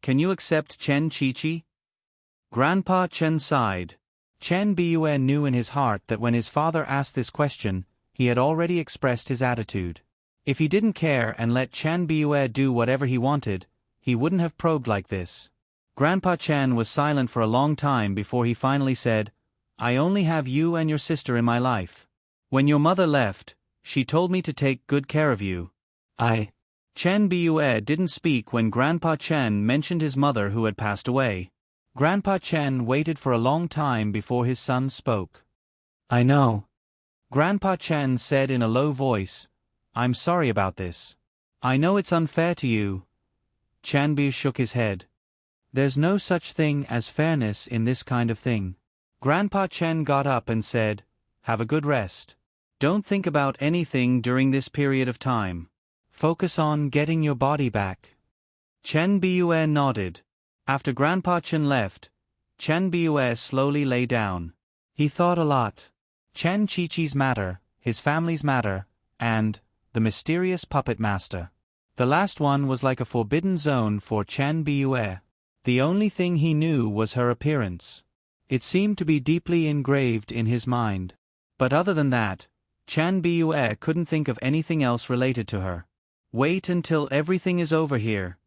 can you accept Chen Qiqi? Grandpa Chen sighed. Chen Bue knew in his heart that when his father asked this question, he had already expressed his attitude. If he didn't care and let Chen Bue do whatever he wanted, he wouldn't have probed like this. Grandpa Chen was silent for a long time before he finally said, I only have you and your sister in my life. When your mother left, she told me to take good care of you. Chen Bue didn't speak when Grandpa Chen mentioned his mother who had passed away. Grandpa Chen waited for a long time before his son spoke. I know. Grandpa Chen said in a low voice, I'm sorry about this. I know it's unfair to you. Chen Bue shook his head. There's no such thing as fairness in this kind of thing. Grandpa Chen got up and said, Have a good rest. Don't think about anything during this period of time. Focus on getting your body back. Chen Bue nodded. After Grandpa Chen left, Chen Bue slowly lay down. He thought a lot. Chen Qiqi's matter, his family's matter, and the mysterious puppet master. The last one was like a forbidden zone for Chen Bue. The only thing he knew was her appearance. It seemed to be deeply engraved in his mind. But other than that, Chen Bue couldn't think of anything else related to her. Wait until everything is over here.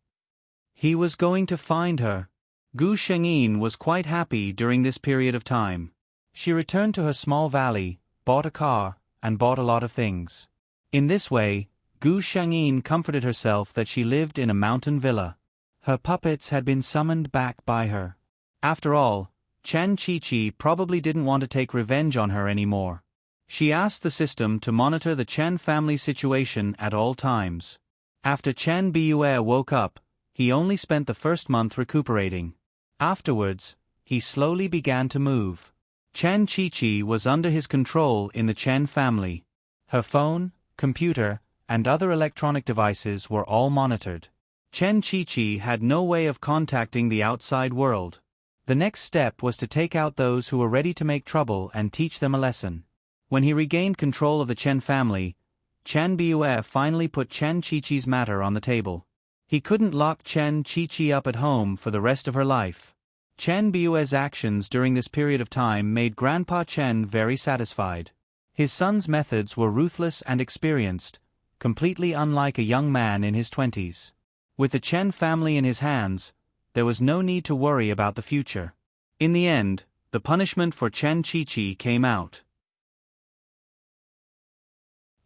He was going to find her. Gu Shengyin was quite happy during this period of time. She returned to her small valley, bought a car, and bought a lot of things. In this way, Gu Shengyin comforted herself that she lived in a mountain villa. Her puppets had been summoned back by her. After all, Chen Qiqi probably didn't want to take revenge on her anymore. She asked the system to monitor the Chen family situation at all times. After Chen Bue woke up, he only spent the first month recuperating. Afterwards, he slowly began to move. Chen Qiqi was under his control in the Chen family. Her phone, computer, and other electronic devices were all monitored. Chen Qiqi had no way of contacting the outside world. The next step was to take out those who were ready to make trouble and teach them a lesson. When he regained control of the Chen family, Chen Bue finally put Chen Qiqi's matter on the table. He couldn't lock Chen Qiqi up at home for the rest of her life. Chen Bue's actions during this period of time made Grandpa Chen very satisfied. His son's methods were ruthless and experienced, completely unlike a young man in his 20s. With the Chen family in his hands, there was no need to worry about the future. In the end, the punishment for Chen Qiqi came out.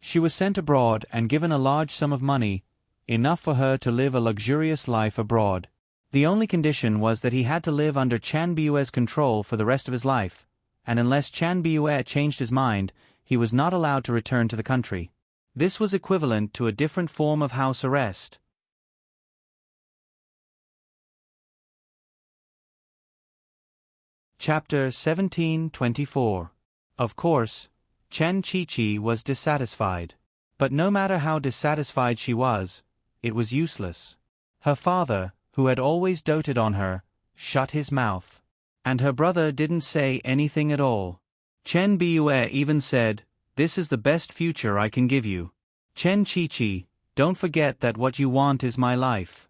She was sent abroad and given a large sum of money, enough for her to live a luxurious life abroad. The only condition was that he had to live under Chen Bue's control for the rest of his life, and unless Chen Bue changed his mind, he was not allowed to return to the country. This was equivalent to a different form of house arrest. Chapter 17:24. Of course, Chen Qiqi was dissatisfied. But no matter how dissatisfied she was, it was useless. Her father, who had always doted on her, shut his mouth. And her brother didn't say anything at all. Chen Biue even said, "This is the best future I can give you. Chen Qiqi, don't forget that what you want is my life."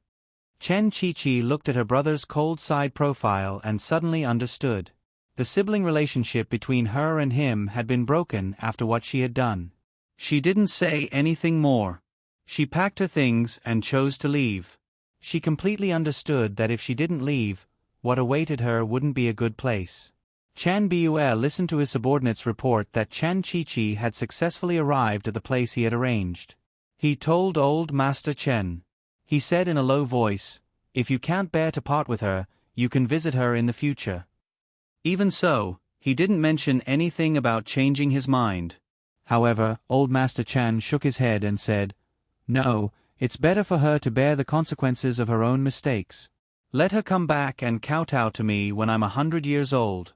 Chen Qiqi looked at her brother's cold side profile and suddenly understood. The sibling relationship between her and him had been broken after what she had done. She didn't say anything more. She packed her things and chose to leave. She completely understood that if she didn't leave, what awaited her wouldn't be a good place. Chen Biue listened to his subordinate's report that Chen Qiqi had successfully arrived at the place he had arranged. He told old Master Chen. He said in a low voice, "If you can't bear to part with her, you can visit her in the future." Even so, he didn't mention anything about changing his mind. However, old Master Chen shook his head and said, "No, it's better for her to bear the consequences of her own mistakes. Let her come back and kowtow to me when I'm 100 years old."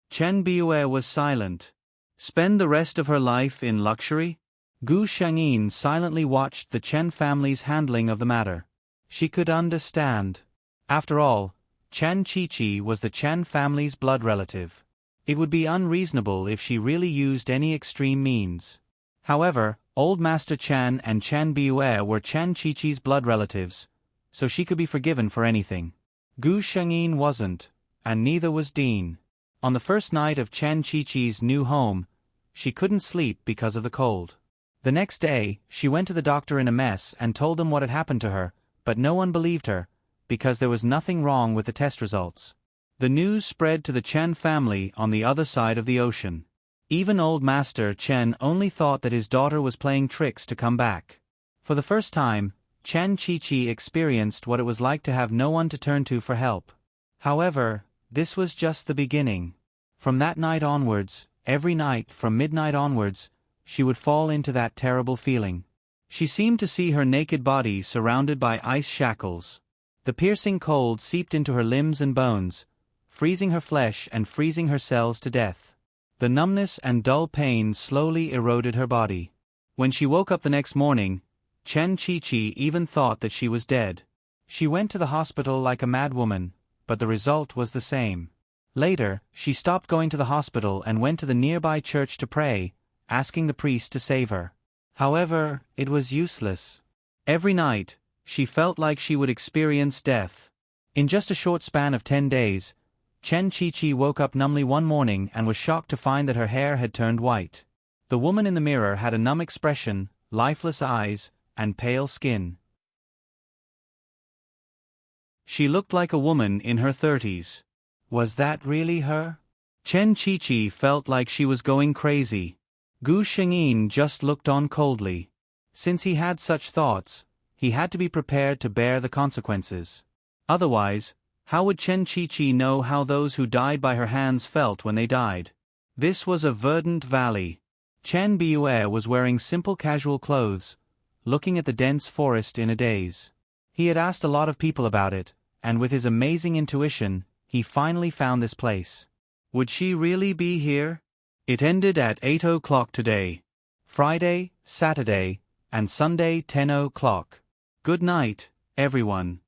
Chen Biue was silent. Spend the rest of her life in luxury? Gu Shangyin silently watched the Chen family's handling of the matter. She could understand. After all, Chen Qiqi was the Chen family's blood relative. It would be unreasonable if she really used any extreme means. However, old Master Chen and Chen Biue were Chen Qiqi's blood relatives, so she could be forgiven for anything. Gu Shangyin wasn't, and neither was Dean. On the first night of Chen Qiqi's new home, she couldn't sleep because of the cold. The next day, she went to the doctor in a mess and told him what had happened to her, but no one believed her, because there was nothing wrong with the test results. The news spread to the Chen family on the other side of the ocean. Even old Master Chen only thought that his daughter was playing tricks to come back. For the first time, Chen Qiqi experienced what it was like to have no one to turn to for help. However, this was just the beginning. From that night onwards, every night from midnight onwards, she would fall into that terrible feeling. She seemed to see her naked body surrounded by ice shackles. The piercing cold seeped into her limbs and bones, freezing her flesh and freezing her cells to death. The numbness and dull pain slowly eroded her body. When she woke up the next morning, Chen Qiqi even thought that she was dead. She went to the hospital like a mad woman, but the result was the same. Later, she stopped going to the hospital and went to the nearby church to pray, asking the priest to save her. However, it was useless. Every night, she felt like she would experience death. In just a short span of 10 days, Chen Qiqi woke up numbly one morning and was shocked to find that her hair had turned white. The woman in the mirror had a numb expression, lifeless eyes, and pale skin. She looked like a woman in her 30s. Was that really her? Chen Qiqi felt like she was going crazy. Gu Shengyin just looked on coldly. Since he had such thoughts, he had to be prepared to bear the consequences. Otherwise, how would Chen Qiqi know how those who died by her hands felt when they died? This was a verdant valley. Chen Biue was wearing simple casual clothes, looking at the dense forest in a daze. He had asked a lot of people about it, and with his amazing intuition, he finally found this place. Would she really be here? It ended at 8 o'clock today. Friday, Saturday, and Sunday 10 o'clock. Good night, everyone.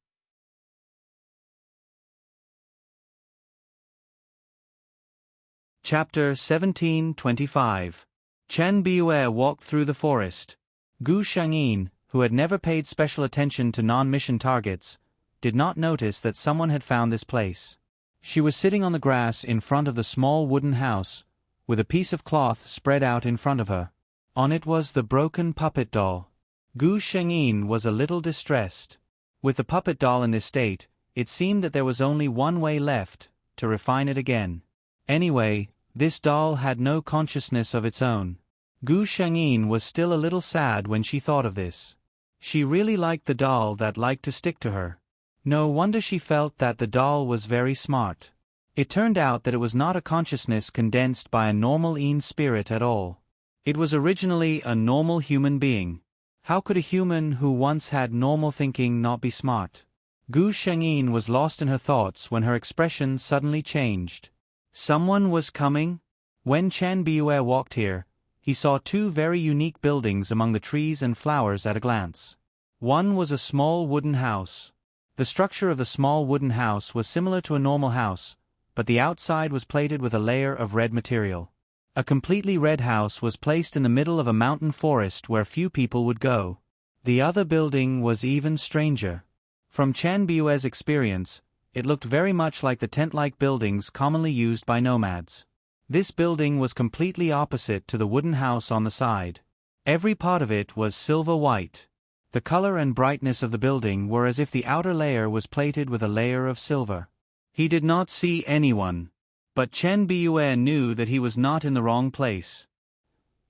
Chapter 1725. Chen Biue walked through the forest. Gu Shangyin, who had never paid special attention to non-mission targets, did not notice that someone had found this place. She was sitting on the grass in front of the small wooden house, with a piece of cloth spread out in front of her. On it was the broken puppet doll. Gu Shengyin was a little distressed. With the puppet doll in this state, it seemed that there was only one way left, to refine it again. Anyway, this doll had no consciousness of its own. Gu Shengyin was still a little sad when she thought of this. She really liked the doll that liked to stick to her. No wonder she felt that the doll was very smart. It turned out that it was not a consciousness condensed by a normal spirit at all. It was originally a normal human being. How could a human who once had normal thinking not be smart? Gu Shengyin was lost in her thoughts when her expression suddenly changed. Someone was coming? When Chen Biue walked here, he saw two very unique buildings among the trees and flowers at a glance. One was a small wooden house. The structure of the small wooden house was similar to a normal house, but the outside was plated with a layer of red material. A completely red house was placed in the middle of a mountain forest where few people would go. The other building was even stranger. From Chen Biue's experience, it looked very much like the tent-like buildings commonly used by nomads. This building was completely opposite to the wooden house on the side. Every part of it was silver white. The color and brightness of the building were as if the outer layer was plated with a layer of silver. He did not see anyone, but Chen Biue knew that he was not in the wrong place.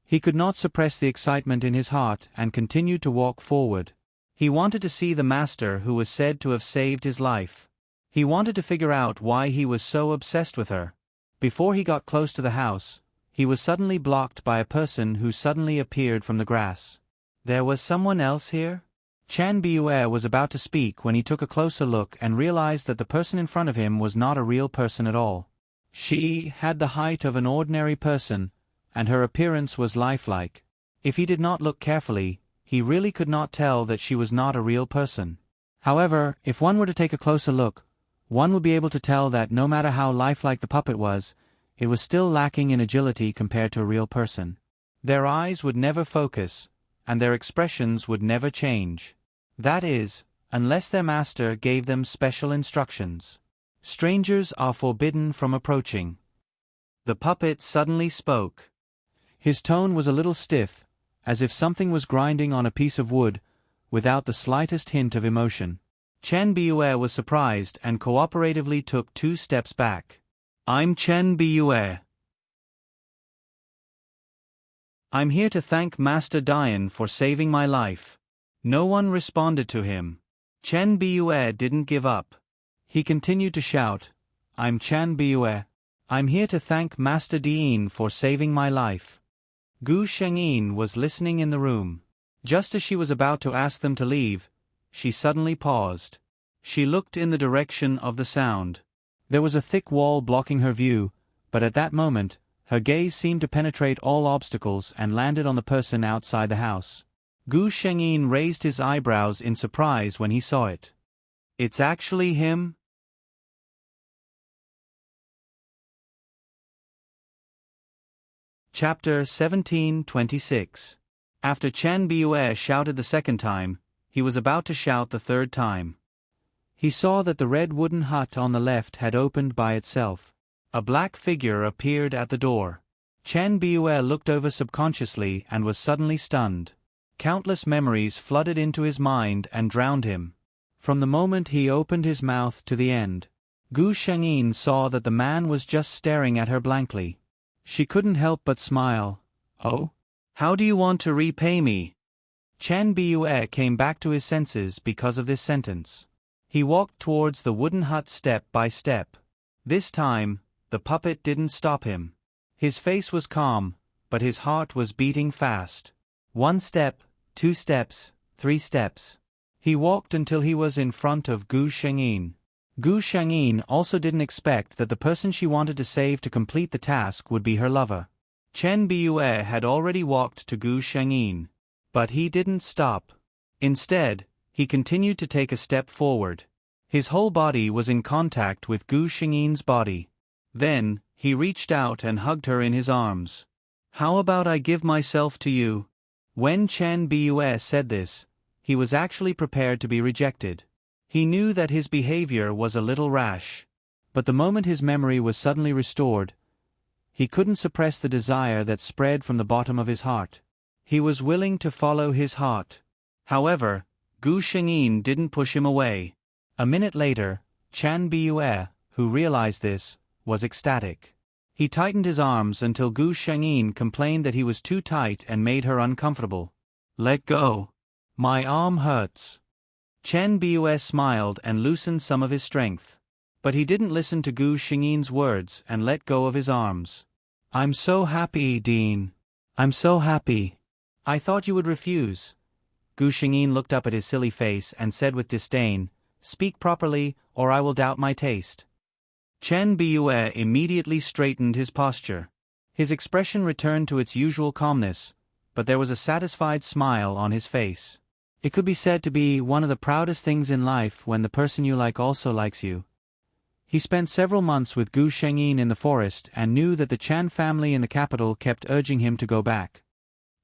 He could not suppress the excitement in his heart and continued to walk forward. He wanted to see the master who was said to have saved his life. He wanted to figure out why he was so obsessed with her. Before he got close to the house, he was suddenly blocked by a person who suddenly appeared from the grass. There was someone else here? Chen Biue was about to speak when he took a closer look and realized that the person in front of him was not a real person at all. She had the height of an ordinary person, and her appearance was lifelike. If he did not look carefully, he really could not tell that she was not a real person. However, if one were to take a closer look, one would be able to tell that no matter how lifelike the puppet was, it was still lacking in agility compared to a real person. Their eyes would never focus, and their expressions would never change. That is, unless their master gave them special instructions. Strangers are forbidden from approaching. The puppet suddenly spoke. His tone was a little stiff, as if something was grinding on a piece of wood, without the slightest hint of emotion. Chen Biue was surprised and cooperatively took 2 steps back. I'm Chen Biue. I'm here to thank Master Dian for saving my life. No one responded to him. Chen Biue didn't give up. He continued to shout, I'm Chen Biue. I'm here to thank Master Dian for saving my life. Gu Shengyin was listening in the room. Just as she was about to ask them to leave, she suddenly paused. She looked in the direction of the sound. There was a thick wall blocking her view, but at that moment, her gaze seemed to penetrate all obstacles and landed on the person outside the house. Gu Shengyin raised his eyebrows in surprise when he saw it. It's actually him? Chapter 17:26. After Chen Biue shouted the second time, he was about to shout the third time. He saw that the red wooden hut on the left had opened by itself. A black figure appeared at the door. Chen Biue looked over subconsciously and was suddenly stunned. Countless memories flooded into his mind and drowned him. From the moment he opened his mouth to the end, Gu Shengyin saw that the man was just staring at her blankly. She couldn't help but smile. Oh? How do you want to repay me? Chen Biue came back to his senses because of this sentence. He walked towards the wooden hut step by step. This time, the puppet didn't stop him. His face was calm, but his heart was beating fast. 1 step, 2 steps, 3 steps. He walked until he was in front of Gu Shengyin. Gu Shengyin also didn't expect that the person she wanted to save to complete the task would be her lover. Chen Biue had already walked to Gu Shengyin. But he didn't stop. Instead, he continued to take a step forward. His whole body was in contact with Gu Shengyin's body. Then, he reached out and hugged her in his arms. How about I give myself to you? When Chen Biue said this, he was actually prepared to be rejected. He knew that his behavior was a little rash. But the moment his memory was suddenly restored, he couldn't suppress the desire that spread from the bottom of his heart. He was willing to follow his heart. However, Gu Shengyin didn't push him away. A minute later, Chen Biue, who realized this, was ecstatic. He tightened his arms until Gu Shengyin complained that he was too tight and made her uncomfortable. Let go. My arm hurts. Chen Biue smiled and loosened some of his strength. But he didn't listen to Gu Shengyin's words and let go of his arms. I'm so happy, Dean. I'm so happy. I thought you would refuse. Gu Shengyin looked up at his silly face and said with disdain, Speak properly, or I will doubt my taste. Chen Biue immediately straightened his posture. His expression returned to its usual calmness, but there was a satisfied smile on his face. It could be said to be one of the proudest things in life when the person you like also likes you. He spent several months with Gu Shengyin in the forest and knew that the Chan family in the capital kept urging him to go back.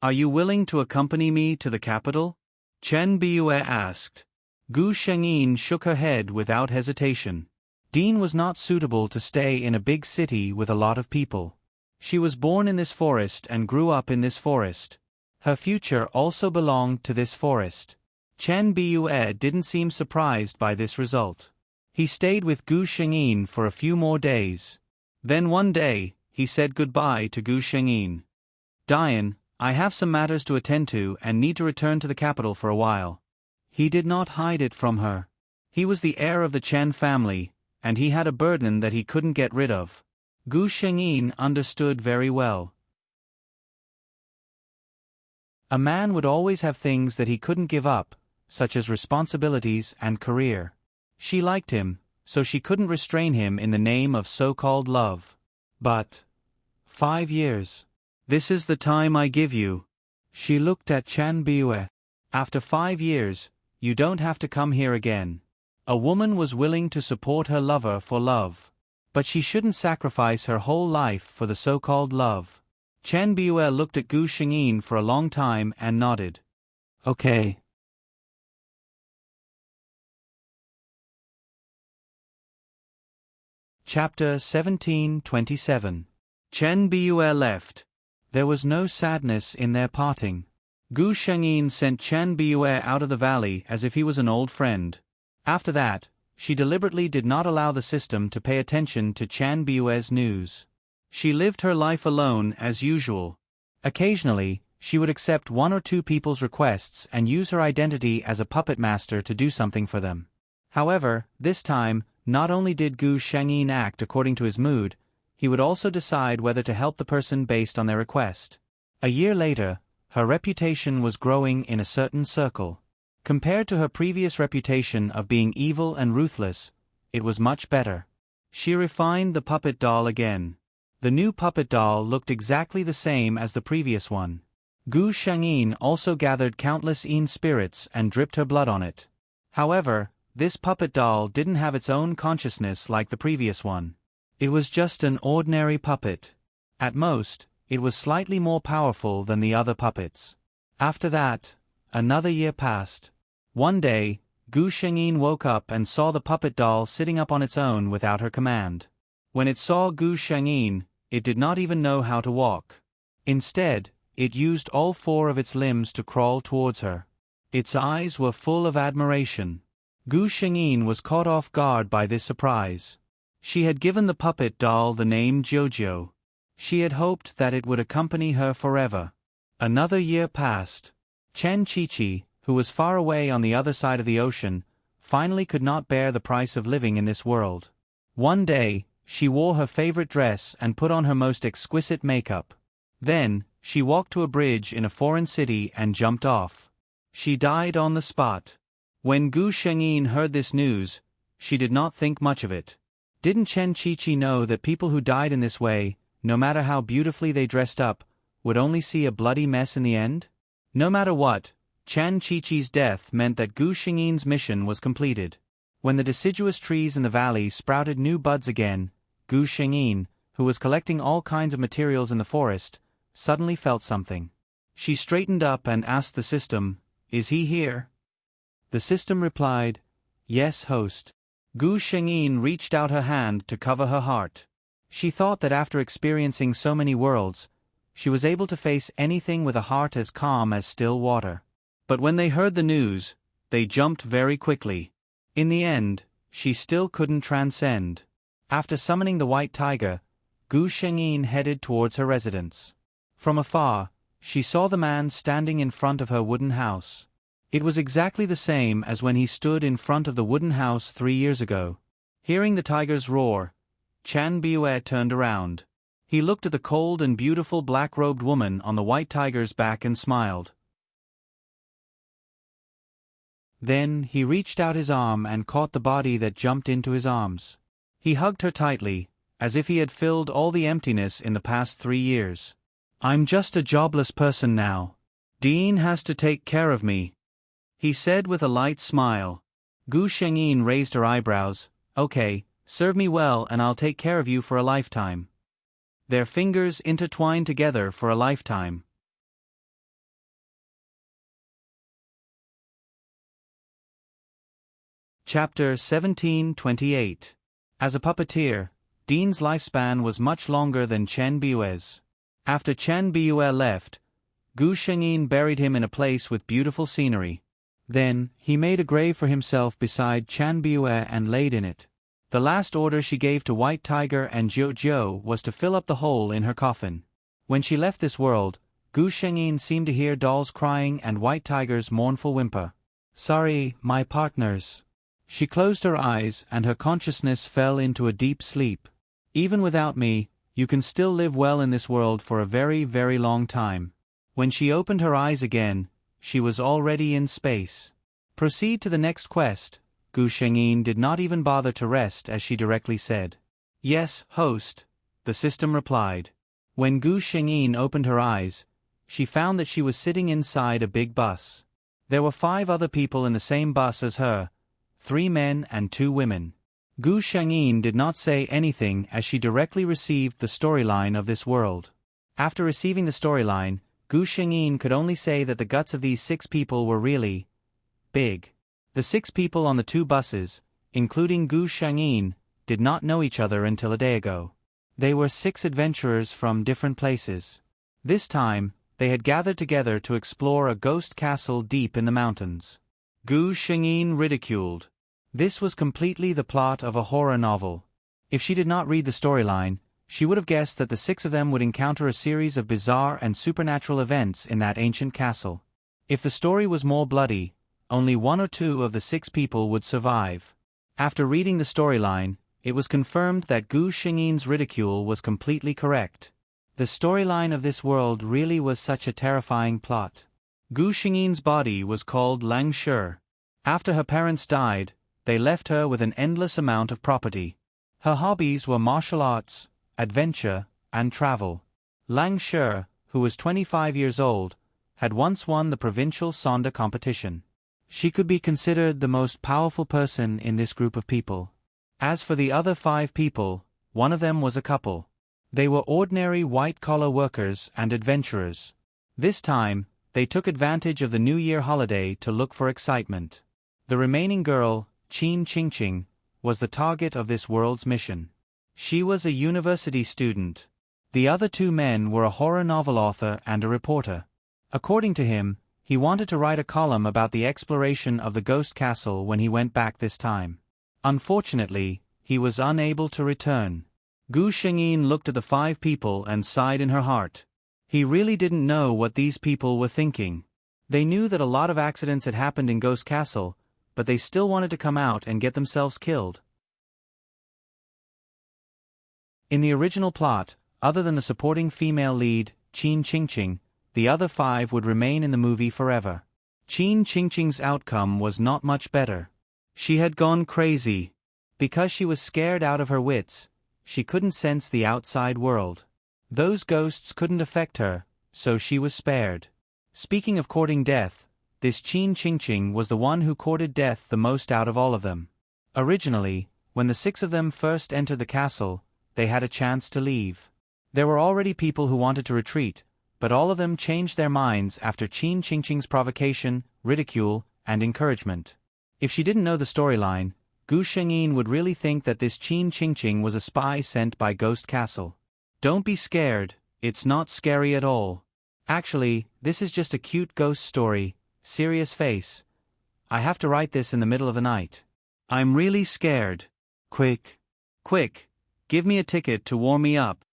"Are you willing to accompany me to the capital?" Chen Biyue asked. Gu Shengyin shook her head without hesitation. Dean was not suitable to stay in a big city with a lot of people. She was born in this forest and grew up in this forest. Her future also belonged to this forest. Chen Biyue didn't seem surprised by this result. He stayed with Gu Shengyin for a few more days. Then one day, he said goodbye to Gu Shengyin. "Dian, I have some matters to attend to and need to return to the capital for a while." He did not hide it from her. He was the heir of the Chen family, and he had a burden that he couldn't get rid of. Gu Shengyin understood very well. A man would always have things that he couldn't give up, such as responsibilities and career. She liked him, so she couldn't restrain him in the name of so-called love. But 5 years. This is the time I give you. She looked at Chen Biyue. After 5 years, you don't have to come here again. A woman was willing to support her lover for love. But she shouldn't sacrifice her whole life for the so-called love. Chen Biyue looked at Gu Shengyin for a long time and nodded. Okay. Chapter 17:27. Chen Biyue left. There was no sadness in their parting. Gu Shengyin sent Chen Biyue out of the valley as if he was an old friend. After that, she deliberately did not allow the system to pay attention to Chen Biyue's news. She lived her life alone as usual. Occasionally, she would accept 1 or 2 people's requests and use her identity as a puppet master to do something for them. However, this time, not only did Gu Shengyin act according to his mood, he would also decide whether to help the person based on their request. A year later, her reputation was growing in a certain circle. Compared to her previous reputation of being evil and ruthless, it was much better. She refined the puppet doll again. The new puppet doll looked exactly the same as the previous one. Gu Shengyin also gathered countless Yin spirits and dripped her blood on it. However, this puppet doll didn't have its own consciousness like the previous one. It was just an ordinary puppet. At most, it was slightly more powerful than the other puppets. After that, another year passed. One day, Gu Shengyin woke up and saw the puppet doll sitting up on its own without her command. When it saw Gu Shengyin, it did not even know how to walk. Instead, it used all 4 of its limbs to crawl towards her. Its eyes were full of admiration. Gu Shengyin was caught off guard by this surprise. She had given the puppet doll the name Jojo. She had hoped that it would accompany her forever. Another year passed. Chen Qiqi, who was far away on the other side of the ocean, finally could not bear the price of living in this world. One day, she wore her favorite dress and put on her most exquisite makeup. Then, she walked to a bridge in a foreign city and jumped off. She died on the spot. When Gu Shengyin heard this news, she did not think much of it. Didn't Chen Qiqi know that people who died in this way, no matter how beautifully they dressed up, would only see a bloody mess in the end? No matter what, Chen Qiqi's death meant that Gu Shengyin's mission was completed. When the deciduous trees in the valley sprouted new buds again, Gu Shengyin, who was collecting all kinds of materials in the forest, suddenly felt something. She straightened up and asked the system, "Is he here?" The system replied, "Yes, host." Gu Shengyin reached out her hand to cover her heart. She thought that after experiencing so many worlds, she was able to face anything with a heart as calm as still water. But when they heard the news, they jumped very quickly. In the end, she still couldn't transcend. After summoning the white tiger, Gu Shengyin headed towards her residence. From afar, she saw the man standing in front of her wooden house. It was exactly the same as when he stood in front of the wooden house 3 years ago. Hearing the tiger's roar, Chen Biyue turned around. He looked at the cold and beautiful black-robed woman on the white tiger's back and smiled. Then he reached out his arm and caught the body that jumped into his arms. He hugged her tightly, as if he had filled all the emptiness in the past 3 years. "I'm just a jobless person now. Dean has to take care of me." he said with a light smile. Gu Shengyin raised her eyebrows. Okay, serve me well and I'll take care of you for a lifetime. Their fingers intertwined together for a lifetime. Chapter 1728. As a puppeteer, Dean's lifespan was much longer than Chen Bue's. After Chen Bue left, Gu Shengyin buried him in a place with beautiful scenery. Then, he made a grave for himself beside Chen Bue and laid in it. The last order she gave to White Tiger and Jiu Jiu was to fill up the hole in her coffin. When she left this world, Gu Shengyin seemed to hear dolls crying and White Tiger's mournful whimper. Sorry, my partners. She closed her eyes and her consciousness fell into a deep sleep. Even without me, you can still live well in this world for a very, very long time. When she opened her eyes again, she was already in space. Proceed to the next quest. Gu Shengyin did not even bother to rest as she directly said. Yes, host, the system replied. When Gu Shengyin opened her eyes, she found that she was sitting inside a big bus. There were 5 other people in the same bus as her, 3 men and 2 women. Gu Shengyin did not say anything as she directly received the storyline of this world. After receiving the storyline, Gu Shengyin could only say that the guts of these 6 people were really big. The 6 people on the 2 buses, including Gu Shengyin, did not know each other until a day ago. They were 6 adventurers from different places. This time, they had gathered together to explore a ghost castle deep in the mountains. Gu Shengyin ridiculed. This was completely the plot of a horror novel. If she did not read the storyline, she would have guessed that the 6 of them would encounter a series of bizarre and supernatural events in that ancient castle. If the story was more bloody, only 1 or 2 of the 6 people would survive. After reading the storyline, it was confirmed that Gu Shengyin's ridicule was completely correct. The storyline of this world really was such a terrifying plot. Gu Shengyin's body was called Lang Shi. After her parents died, they left her with an endless amount of property. Her hobbies were martial arts, adventure, and travel. Lang Shi, who was 25 years old, had once won the provincial Sonda competition. She could be considered the most powerful person in this group of people. As for the other 5 people, one of them was a couple. They were ordinary white-collar workers and adventurers. This time, they took advantage of the New Year holiday to look for excitement. The remaining girl, Qin Qingqing, was the target of this world's mission. She was a university student. The other 2 men were a horror novel author and a reporter. According to him, he wanted to write a column about the exploration of the ghost castle when he went back this time. Unfortunately, he was unable to return. Gu Shengyin looked at the 5 people and sighed in her heart. He really didn't know what these people were thinking. They knew that a lot of accidents had happened in Ghost Castle, but they still wanted to come out and get themselves killed. In the original plot, other than the supporting female lead, Qin Qingqing, the other 5 would remain in the movie forever. Qin Qingqing's outcome was not much better. She had gone crazy. Because she was scared out of her wits, she couldn't sense the outside world. Those ghosts couldn't affect her, so she was spared. Speaking of courting death, this Qin Qingqing was the one who courted death the most out of all of them. Originally, when the 6 of them first entered the castle, they had a chance to leave. There were already people who wanted to retreat, but all of them changed their minds after Qin Qingqing's provocation, ridicule, and encouragement. If she didn't know the storyline, Gu Shengyin would really think that this Qin Qingqing was a spy sent by Ghost Castle. Don't be scared, it's not scary at all. Actually, this is just a cute ghost story. Serious face. I have to write this in the middle of the night. I'm really scared. Quick. Quick. Give me a ticket to warm me up.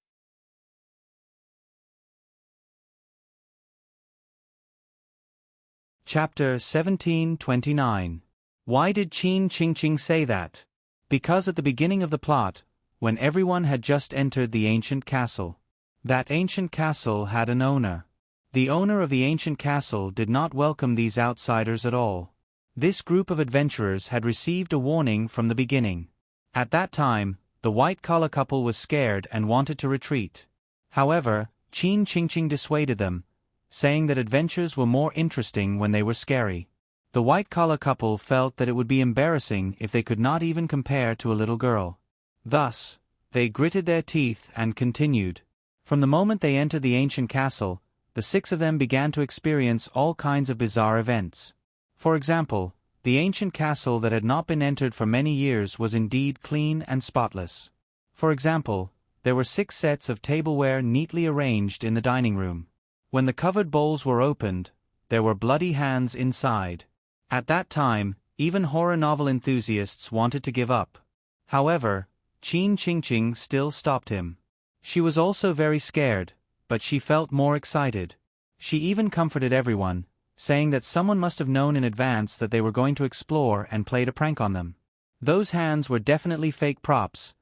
Chapter 1729. Why did Qin Qingqing say that? Because at the beginning of the plot, when everyone had just entered the ancient castle, that ancient castle had an owner. The owner of the ancient castle did not welcome these outsiders at all. This group of adventurers had received a warning from the beginning. At that time, the white-collar couple was scared and wanted to retreat. However, Qin Qingqing dissuaded them, saying that adventures were more interesting when they were scary. The white-collar couple felt that it would be embarrassing if they could not even compare to a little girl. Thus, they gritted their teeth and continued. From the moment they entered the ancient castle, the six of them began to experience all kinds of bizarre events. For example, the ancient castle that had not been entered for many years was indeed clean and spotless. For example, there were 6 sets of tableware neatly arranged in the dining room. When the covered bowls were opened, there were bloody hands inside. At that time, even horror novel enthusiasts wanted to give up. However, Qin Qingqing still stopped him. She was also very scared, but she felt more excited. She even comforted everyone, saying that someone must have known in advance that they were going to explore and played a prank on them. Those hands were definitely fake props.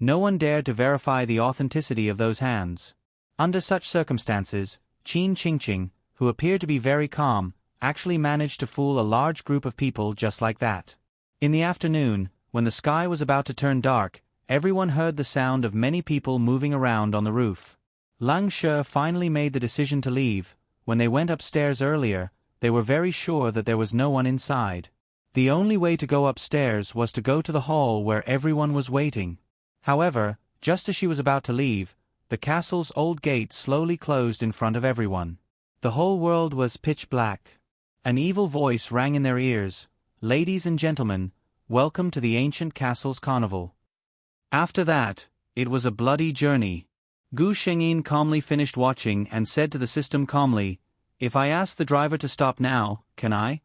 No one dared to verify the authenticity of those hands. Under such circumstances, Qin Qingqing, who appeared to be very calm, actually managed to fool a large group of people just like that. In the afternoon, when the sky was about to turn dark, everyone heard the sound of many people moving around on the roof. Lang She finally made the decision to leave. When they went upstairs earlier, they were very sure that there was no one inside. The only way to go upstairs was to go to the hall where everyone was waiting. However, just as she was about to leave, the castle's old gate slowly closed in front of everyone. The whole world was pitch black. An evil voice rang in their ears, "Ladies and gentlemen, welcome to the ancient castle's carnival." After that, it was a bloody journey. Gu Shengyin calmly finished watching and said to the system calmly, "If I ask the driver to stop now, can I?"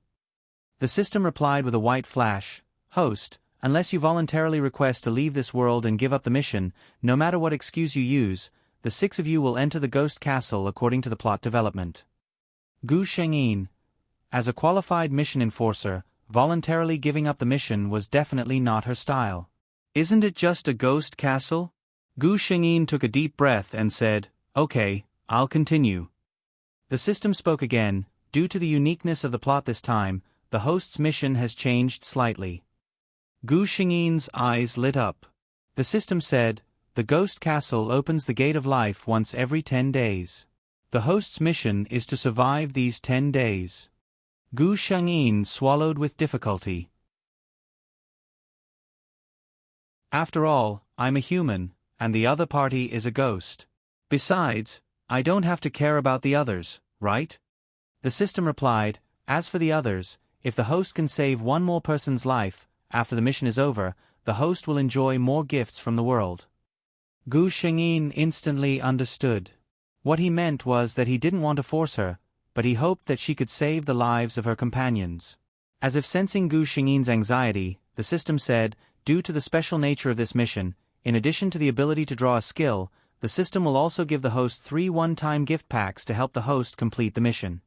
The system replied with a white flash, "Host, unless you voluntarily request to leave this world and give up the mission, no matter what excuse you use, the 6 of you will enter the ghost castle according to the plot development." Gu Shengyin, as a qualified mission enforcer, voluntarily giving up the mission was definitely not her style. "Isn't it just a ghost castle?" Gu Shengyin took a deep breath and said, "Okay, I'll continue." The system spoke again. Due to the uniqueness of the plot this time, the host's mission has changed slightly. Gu Shengyin's eyes lit up. The system said, "The ghost castle opens the gate of life once every 10 days. The host's mission is to survive these 10 days. Gu Shengyin swallowed with difficulty. "After all, I'm a human, and the other party is a ghost. Besides, I don't have to care about the others, right?" The system replied, "As for the others, if the host can save one more person's life, after the mission is over, the host will enjoy more gifts from the world." Gu Shengyin instantly understood. What he meant was that he didn't want to force her, but he hoped that she could save the lives of her companions. As if sensing Gu Shengyin's anxiety, the system said, "Due to the special nature of this mission, in addition to the ability to draw a skill, the system will also give the host 3 one-time gift packs to help the host complete the mission."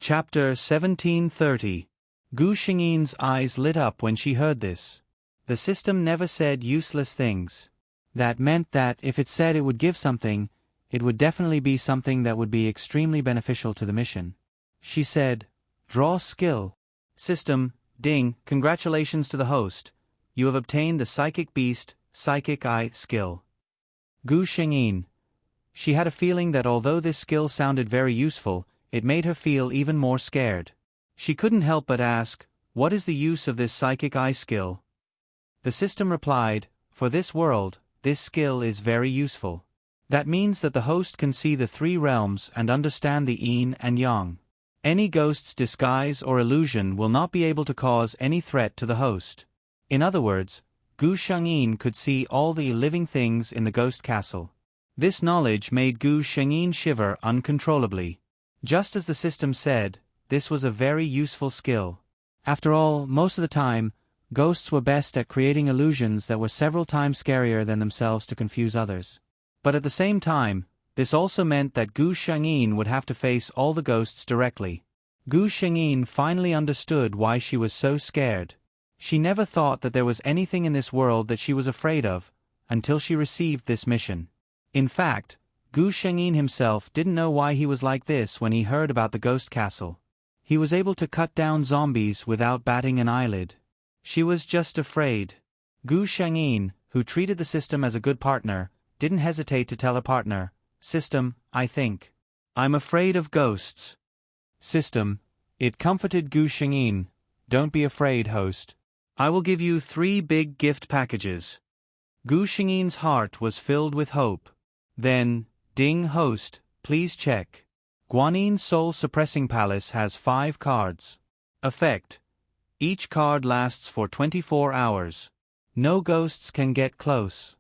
Chapter 1730. Gu Shengyin's eyes lit up when she heard this. The system never said useless things. That meant that if it said it would give something, it would definitely be something that would be extremely beneficial to the mission. She said, "Draw skill." System, ding, congratulations to the host. You have obtained the Psychic Beast, Psychic Eye skill. Gu Shengyin. She had a feeling that although this skill sounded very useful, it made her feel even more scared. She couldn't help but ask, "What is the use of this Psychic Eye skill?" The system replied, "For this world, this skill is very useful. That means that the host can see the 3 realms and understand the yin and yang. Any ghost's disguise or illusion will not be able to cause any threat to the host." In other words, Gu Shengyin could see all the living things in the ghost castle. This knowledge made Gu Shengyin shiver uncontrollably. Just as the system said, this was a very useful skill. After all, most of the time, ghosts were best at creating illusions that were several times scarier than themselves to confuse others. But at the same time, this also meant that Gu Shengyin would have to face all the ghosts directly. Gu Shengyin finally understood why she was so scared. She never thought that there was anything in this world that she was afraid of, until she received this mission. In fact, Gu Shengyin himself didn't know why he was like this when he heard about the ghost castle. He was able to cut down zombies without batting an eyelid. She was just afraid. Gu Shengyin, who treated the system as a good partner, didn't hesitate to tell her partner, System, I think. I'm afraid of ghosts. System, it comforted Gu Shengyin. Don't be afraid, host. I will give you 3 big gift packages. Gu Shengyin's heart was filled with hope. Then, ding host, please check. Guanin's soul-suppressing palace has 5 cards. Effect. Each card lasts for 24 hours. No ghosts can get close.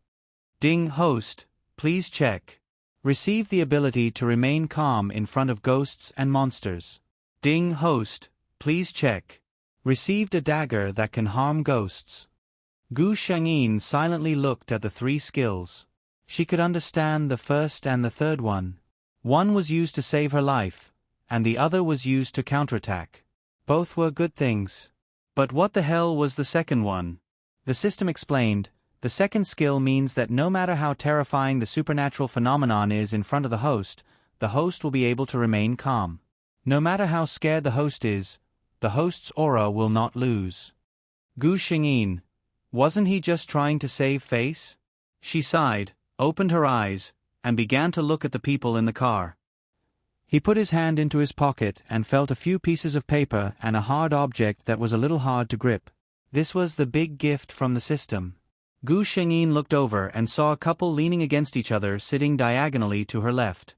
Ding host, please check. Receive the ability to remain calm in front of ghosts and monsters. Ding host, please check. Received a dagger that can harm ghosts. Gu Shengyin silently looked at the 3 skills. She could understand the first and the third one. One was used to save her life, and the other was used to counterattack. Both were good things. But what the hell was the second one? The system explained, the second skill means that no matter how terrifying the supernatural phenomenon is in front of the host will be able to remain calm. No matter how scared the host is, the host's aura will not lose. Gu Shengyin, wasn't he just trying to save face? She sighed, opened her eyes, and began to look at the people in the car. He put his hand into his pocket and felt a few pieces of paper and a hard object that was a little hard to grip. This was the big gift from the system. Gu Shengyin looked over and saw a couple leaning against each other sitting diagonally to her left.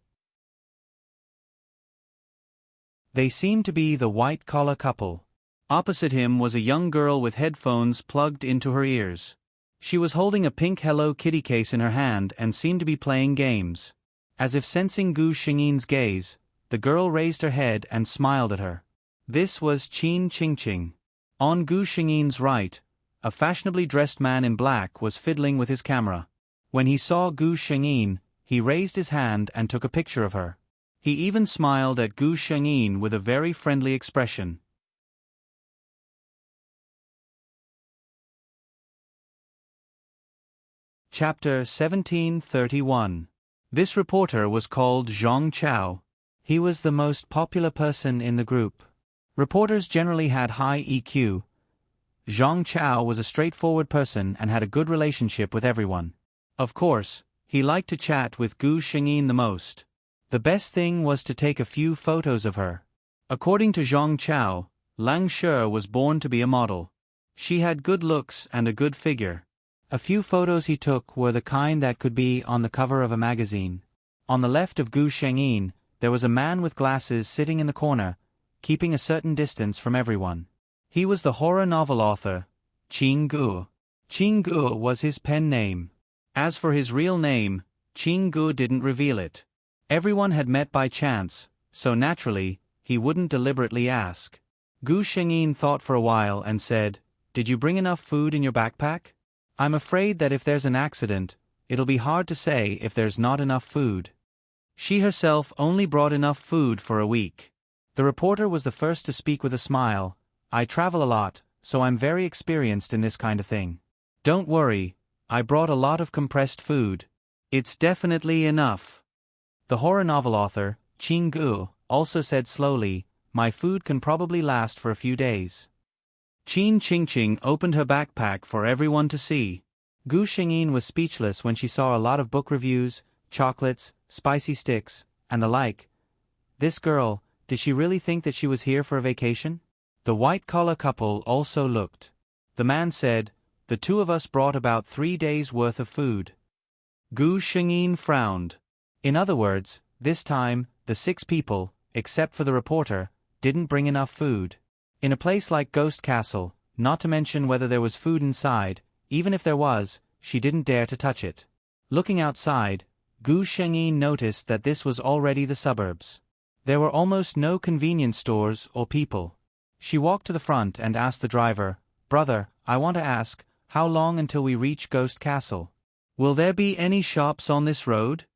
They seemed to be the white-collar couple. Opposite him was a young girl with headphones plugged into her ears. She was holding a pink Hello Kitty case in her hand and seemed to be playing games. As if sensing Gu Shengyin's gaze, the girl raised her head and smiled at her. This was Qin Qingqing. On Gu Shengyin's right, a fashionably dressed man in black was fiddling with his camera. When he saw Gu Shengyin, he raised his hand and took a picture of her. He even smiled at Gu Shengyin with a very friendly expression. Chapter 1731. This reporter was called Zhang Chao. He was the most popular person in the group. Reporters generally had high EQ. Zhang Chao was a straightforward person and had a good relationship with everyone. Of course, he liked to chat with Gu Shengyin the most. The best thing was to take a few photos of her. According to Zhang Chao, Lang Shi was born to be a model. She had good looks and a good figure. A few photos he took were the kind that could be on the cover of a magazine. On the left of Gu Shengyin, there was a man with glasses sitting in the corner, keeping a certain distance from everyone. He was the horror novel author, Qing Gu. Qing Gu was his pen name. As for his real name, Qing Gu didn't reveal it. Everyone had met by chance, so naturally, he wouldn't deliberately ask. Gu Shengyin thought for a while and said, "Did you bring enough food in your backpack? I'm afraid that if there's an accident, it'll be hard to say if there's not enough food." She herself only brought enough food for a week. The reporter was the first to speak with a smile. "I travel a lot, so I'm very experienced in this kind of thing. Don't worry, I brought a lot of compressed food. It's definitely enough." The horror novel author, Qing Gu, also said slowly, "My food can probably last for a few days." Qin Qingqing opened her backpack for everyone to see. Gu Shengyin was speechless when she saw a lot of book reviews, chocolates, spicy sticks, and the like. This girl, did she really think that she was here for a vacation? The white-collar couple also looked. The man said, "The 2 of us brought about 3 days' worth of food." Gu Shengyin frowned. In other words, this time, the 6 people, except for the reporter, didn't bring enough food. In a place like Ghost Castle, not to mention whether there was food inside, even if there was, she didn't dare to touch it. Looking outside, Gu Shengyin noticed that this was already the suburbs. There were almost no convenience stores or people. She walked to the front and asked the driver, "Brother, I want to ask, how long until we reach Ghost Castle? Will there be any shops on this road?"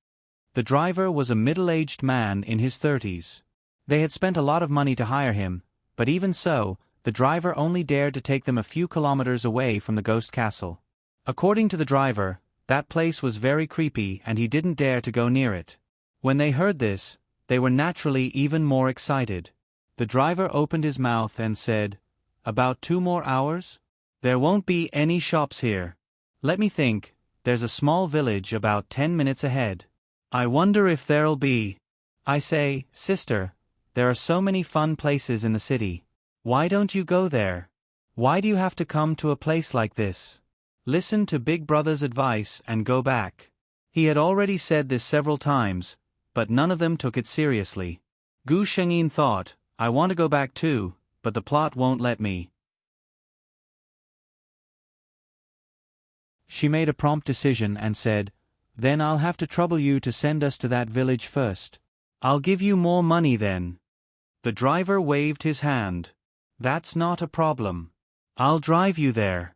The driver was a middle-aged man in his 30s. They had spent a lot of money to hire him, but even so, the driver only dared to take them a few kilometers away from the Ghost Castle. According to the driver, that place was very creepy and he didn't dare to go near it. When they heard this, they were naturally even more excited. The driver opened his mouth and said, "About 2 more hours? There won't be any shops here. Let me think, there's a small village about 10 minutes ahead. I wonder if there'll be. I say, sister, there are so many fun places in the city. Why don't you go there? Why do you have to come to a place like this? Listen to Big Brother's advice and go back. He had already said this several times, but none of them took it seriously. Gu Shengyin thought, I want to go back too, but the plot won't let me. She made a prompt decision and said, then I'll have to trouble you to send us to that village first. I'll give you more money then. The driver waved his hand. That's not a problem. I'll drive you there.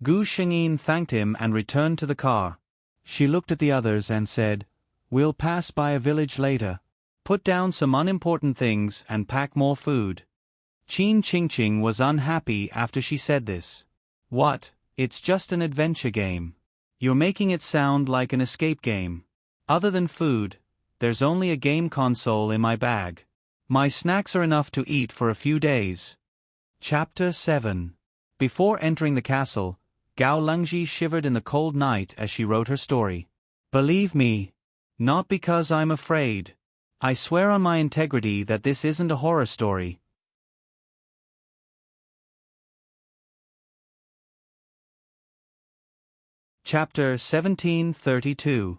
Gu Shengyin thanked him and returned to the car. She looked at the others and said, we'll pass by a village later. Put down some unimportant things and pack more food. Qin Qingqing was unhappy after she said this. What? It's just an adventure game. You're making it sound like an escape game. Other than food, there's only a game console in my bag. My snacks are enough to eat for a few days. Chapter 7. Before entering the castle, Gao Lengji shivered in the cold night as she wrote her story. Believe me, not because I'm afraid. I swear on my integrity that this isn't a horror story. Chapter 1732.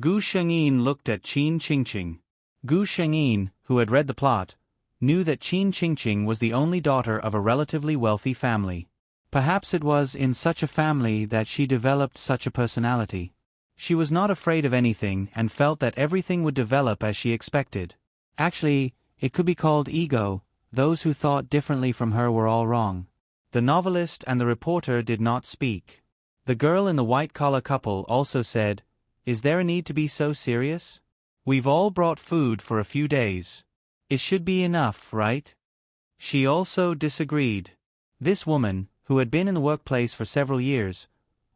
Gu Shengyin looked at Qin Qingqing. Gu Shengyin, who had read the plot, knew that Qin Qingqing was the only daughter of a relatively wealthy family. Perhaps it was in such a family that she developed such a personality. She was not afraid of anything and felt that everything would develop as she expected. Actually, it could be called ego. Those who thought differently from her were all wrong. The novelist and the reporter did not speak. The girl in the white-collar couple also said, is there a need to be so serious? We've all brought food for a few days. It should be enough, right? She also disagreed. This woman, who had been in the workplace for several years,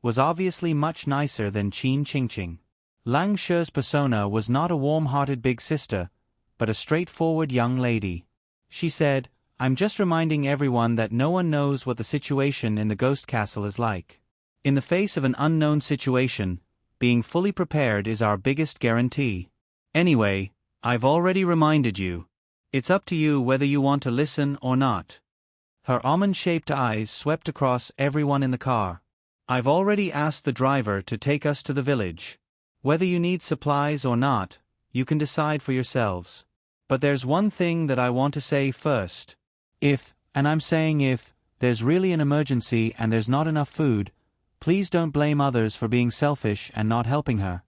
was obviously much nicer than Qin Qingqing. Lang She's persona was not a warm-hearted big sister, but a straightforward young lady. She said, I'm just reminding everyone that no one knows what the situation in the ghost castle is like. In the face of an unknown situation, being fully prepared is our biggest guarantee. Anyway, I've already reminded you. It's up to you whether you want to listen or not. Her almond-shaped eyes swept across everyone in the car. I've already asked the driver to take us to the village. Whether you need supplies or not, you can decide for yourselves. But there's one thing that I want to say first. If, and I'm saying if, there's really an emergency and there's not enough food, please don't blame others for being selfish and not helping her.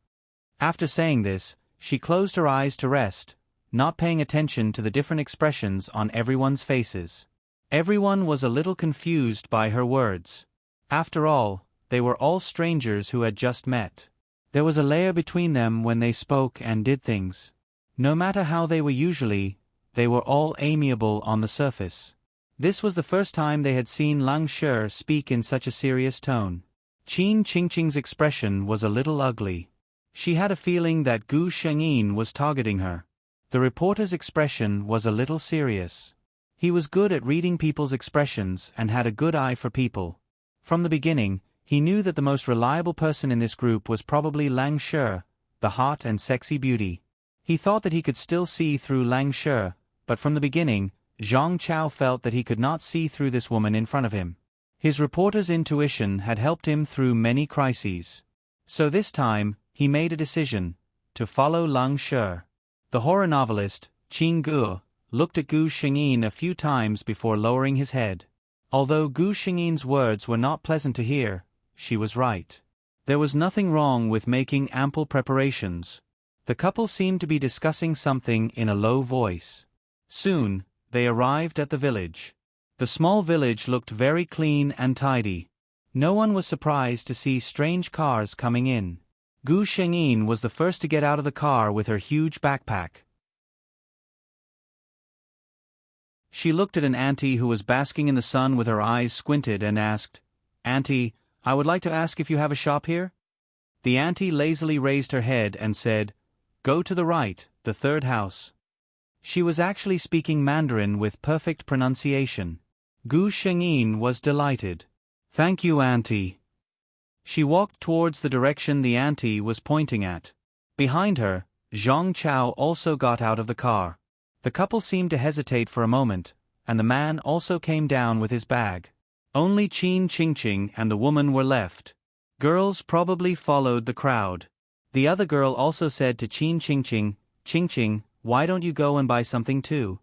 After saying this, she closed her eyes to rest, not paying attention to the different expressions on everyone's faces. Everyone was a little confused by her words. After all, they were all strangers who had just met. There was a layer between them when they spoke and did things. No matter how they were usually, they were all amiable on the surface. This was the first time they had seen Lang She speak in such a serious tone. Qin Qingqing's expression was a little ugly. She had a feeling that Gu Shengyin was targeting her. The reporter's expression was a little serious. He was good at reading people's expressions and had a good eye for people. From the beginning, he knew that the most reliable person in this group was probably Lang She, the hot and sexy beauty. He thought that he could still see through Lang She, but from the beginning, Zhang Chao felt that he could not see through this woman in front of him. His reporter's intuition had helped him through many crises. So this time, he made a decision to follow Lang She. The horror novelist, Qin Gu, looked at Gu Shengyin a few times before lowering his head. Although Gu Shengyin's words were not pleasant to hear, she was right. There was nothing wrong with making ample preparations. The couple seemed to be discussing something in a low voice. Soon, they arrived at the village. The small village looked very clean and tidy. No one was surprised to see strange cars coming in. Gu Shengyin was the first to get out of the car with her huge backpack. She looked at an auntie who was basking in the sun with her eyes squinted and asked, "Auntie, I would like to ask if you have a shop here?" The auntie lazily raised her head and said, "Go to the right, the third house." She was actually speaking Mandarin with perfect pronunciation. Gu Shengyin was delighted. "Thank you, auntie." She walked towards the direction the auntie was pointing at. Behind her, Zhang Chao also got out of the car. The couple seemed to hesitate for a moment, and the man also came down with his bag. Only Qin Qingqing and the woman were left. Girls probably followed the crowd. The other girl also said to Qin Qingqing, "Qingqing, why don't you go and buy something too?"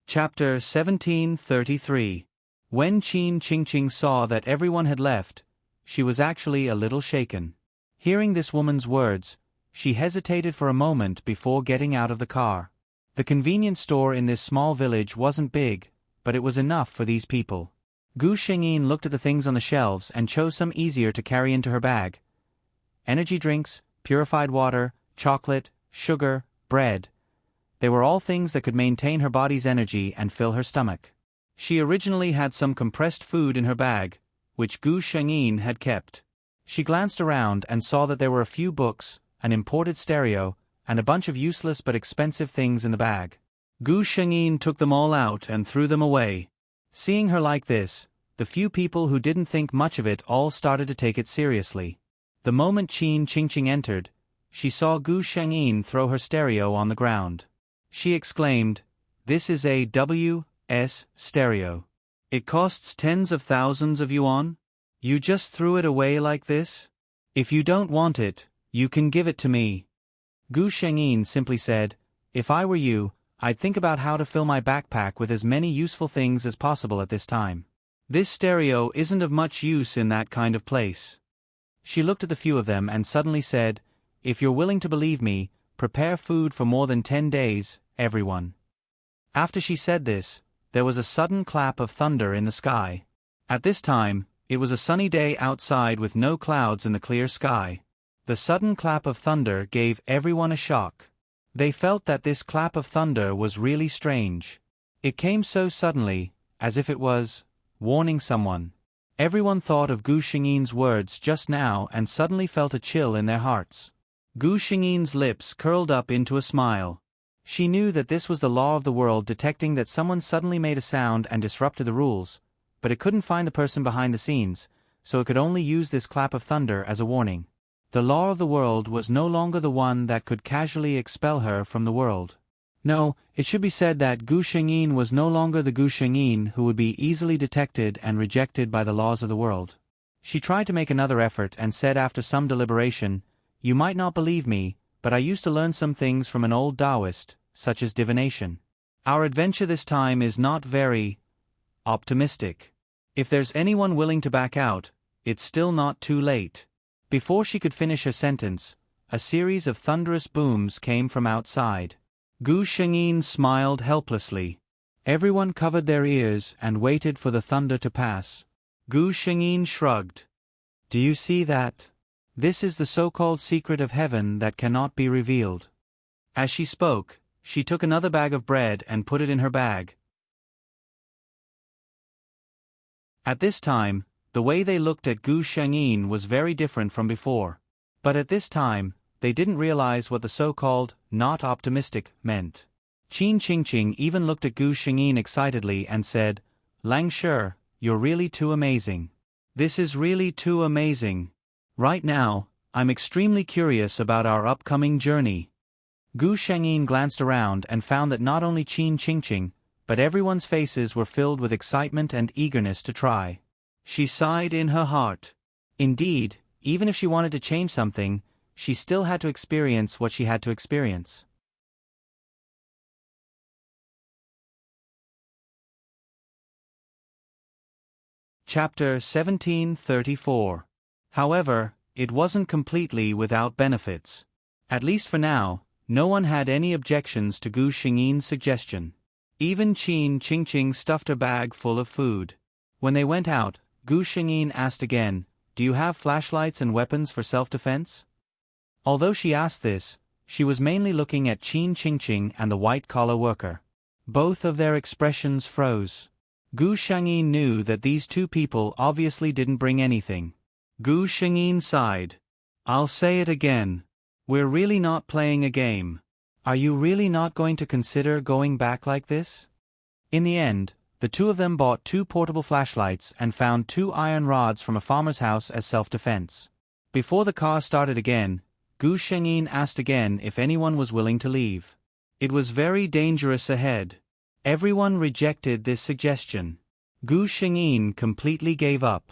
Chapter 1733. When Qin Qingqing saw that everyone had left, she was actually a little shaken. Hearing this woman's words, she hesitated for a moment before getting out of the car. The convenience store in this small village wasn't big, but it was enough for these people. Gu Shengyin looked at the things on the shelves and chose some easier to carry into her bag. Energy drinks, purified water, chocolate, sugar, bread. They were all things that could maintain her body's energy and fill her stomach. She originally had some compressed food in her bag, which Gu Shengyin had kept. She glanced around and saw that there were a few books, an imported stereo, and a bunch of useless but expensive things in the bag. Gu Shengyin took them all out and threw them away. Seeing her like this, the few people who didn't think much of it all started to take it seriously. The moment Qin Qingqing entered, she saw Gu Shengyin throw her stereo on the ground. She exclaimed, "This is a W.S. stereo. It costs tens of thousands of yuan? You just threw it away like this? If you don't want it, you can give it to me." Gu Shengyin simply said, "If I were you, I'd think about how to fill my backpack with as many useful things as possible at this time. This stereo isn't of much use in that kind of place." She looked at the few of them and suddenly said, "If you're willing to believe me, prepare food for more than 10 days, everyone." After she said this, there was a sudden clap of thunder in the sky. At this time, it was a sunny day outside with no clouds in the clear sky. The sudden clap of thunder gave everyone a shock. They felt that this clap of thunder was really strange. It came so suddenly, as if it was warning someone. Everyone thought of Gu Shengyin's words just now and suddenly felt a chill in their hearts. Gu Shengyin's lips curled up into a smile. She knew that this was the law of the world detecting that someone suddenly made a sound and disrupted the rules, but it couldn't find the person behind the scenes, so it could only use this clap of thunder as a warning. The law of the world was no longer the one that could casually expel her from the world. No, it should be said that Gu Shengyin was no longer the Gu Shengyin who would be easily detected and rejected by the laws of the world. She tried to make another effort and said after some deliberation, "You might not believe me, but I used to learn some things from an old Taoist, such as divination. Our adventure this time is not very optimistic. If there's anyone willing to back out, it's still not too late." Before she could finish her sentence, a series of thunderous booms came from outside. Gu Shengyin smiled helplessly. Everyone covered their ears and waited for the thunder to pass. Gu Shengyin shrugged. "Do you see that? This is the so-called secret of heaven that cannot be revealed." As she spoke, she took another bag of bread and put it in her bag. At this time, the way they looked at Gu Shengyin was very different from before. But at this time, they didn't realize what the so-called not optimistic meant. Qin Qingqing even looked at Gu Shengyin excitedly and said, "Lang Shi, you're really too amazing. This is really too amazing. Right now, I'm extremely curious about our upcoming journey." Gu Shengyin glanced around and found that not only Qin Qingqing, but everyone's faces were filled with excitement and eagerness to try. She sighed in her heart. Indeed, even if she wanted to change something, she still had to experience what she had to experience. Chapter 1734. However, it wasn't completely without benefits. At least for now, no one had any objections to Gu Shengyin's suggestion. Even Qin Qingqing stuffed her bag full of food. When they went out, Gu Shengyin asked again, "Do you have flashlights and weapons for self-defense?" Although she asked this, she was mainly looking at Qin Qingqing and the white-collar worker. Both of their expressions froze. Gu Shengyin knew that these two people obviously didn't bring anything. Gu Shengyin sighed. "I'll say it again. We're really not playing a game. Are you really not going to consider going back like this?" In the end, The two of them bought 2 portable flashlights and found 2 iron rods from a farmer's house as self-defense. Before the car started again, Gu Shengyin asked again if anyone was willing to leave. It was very dangerous ahead. Everyone rejected this suggestion. Gu Shengyin completely gave up.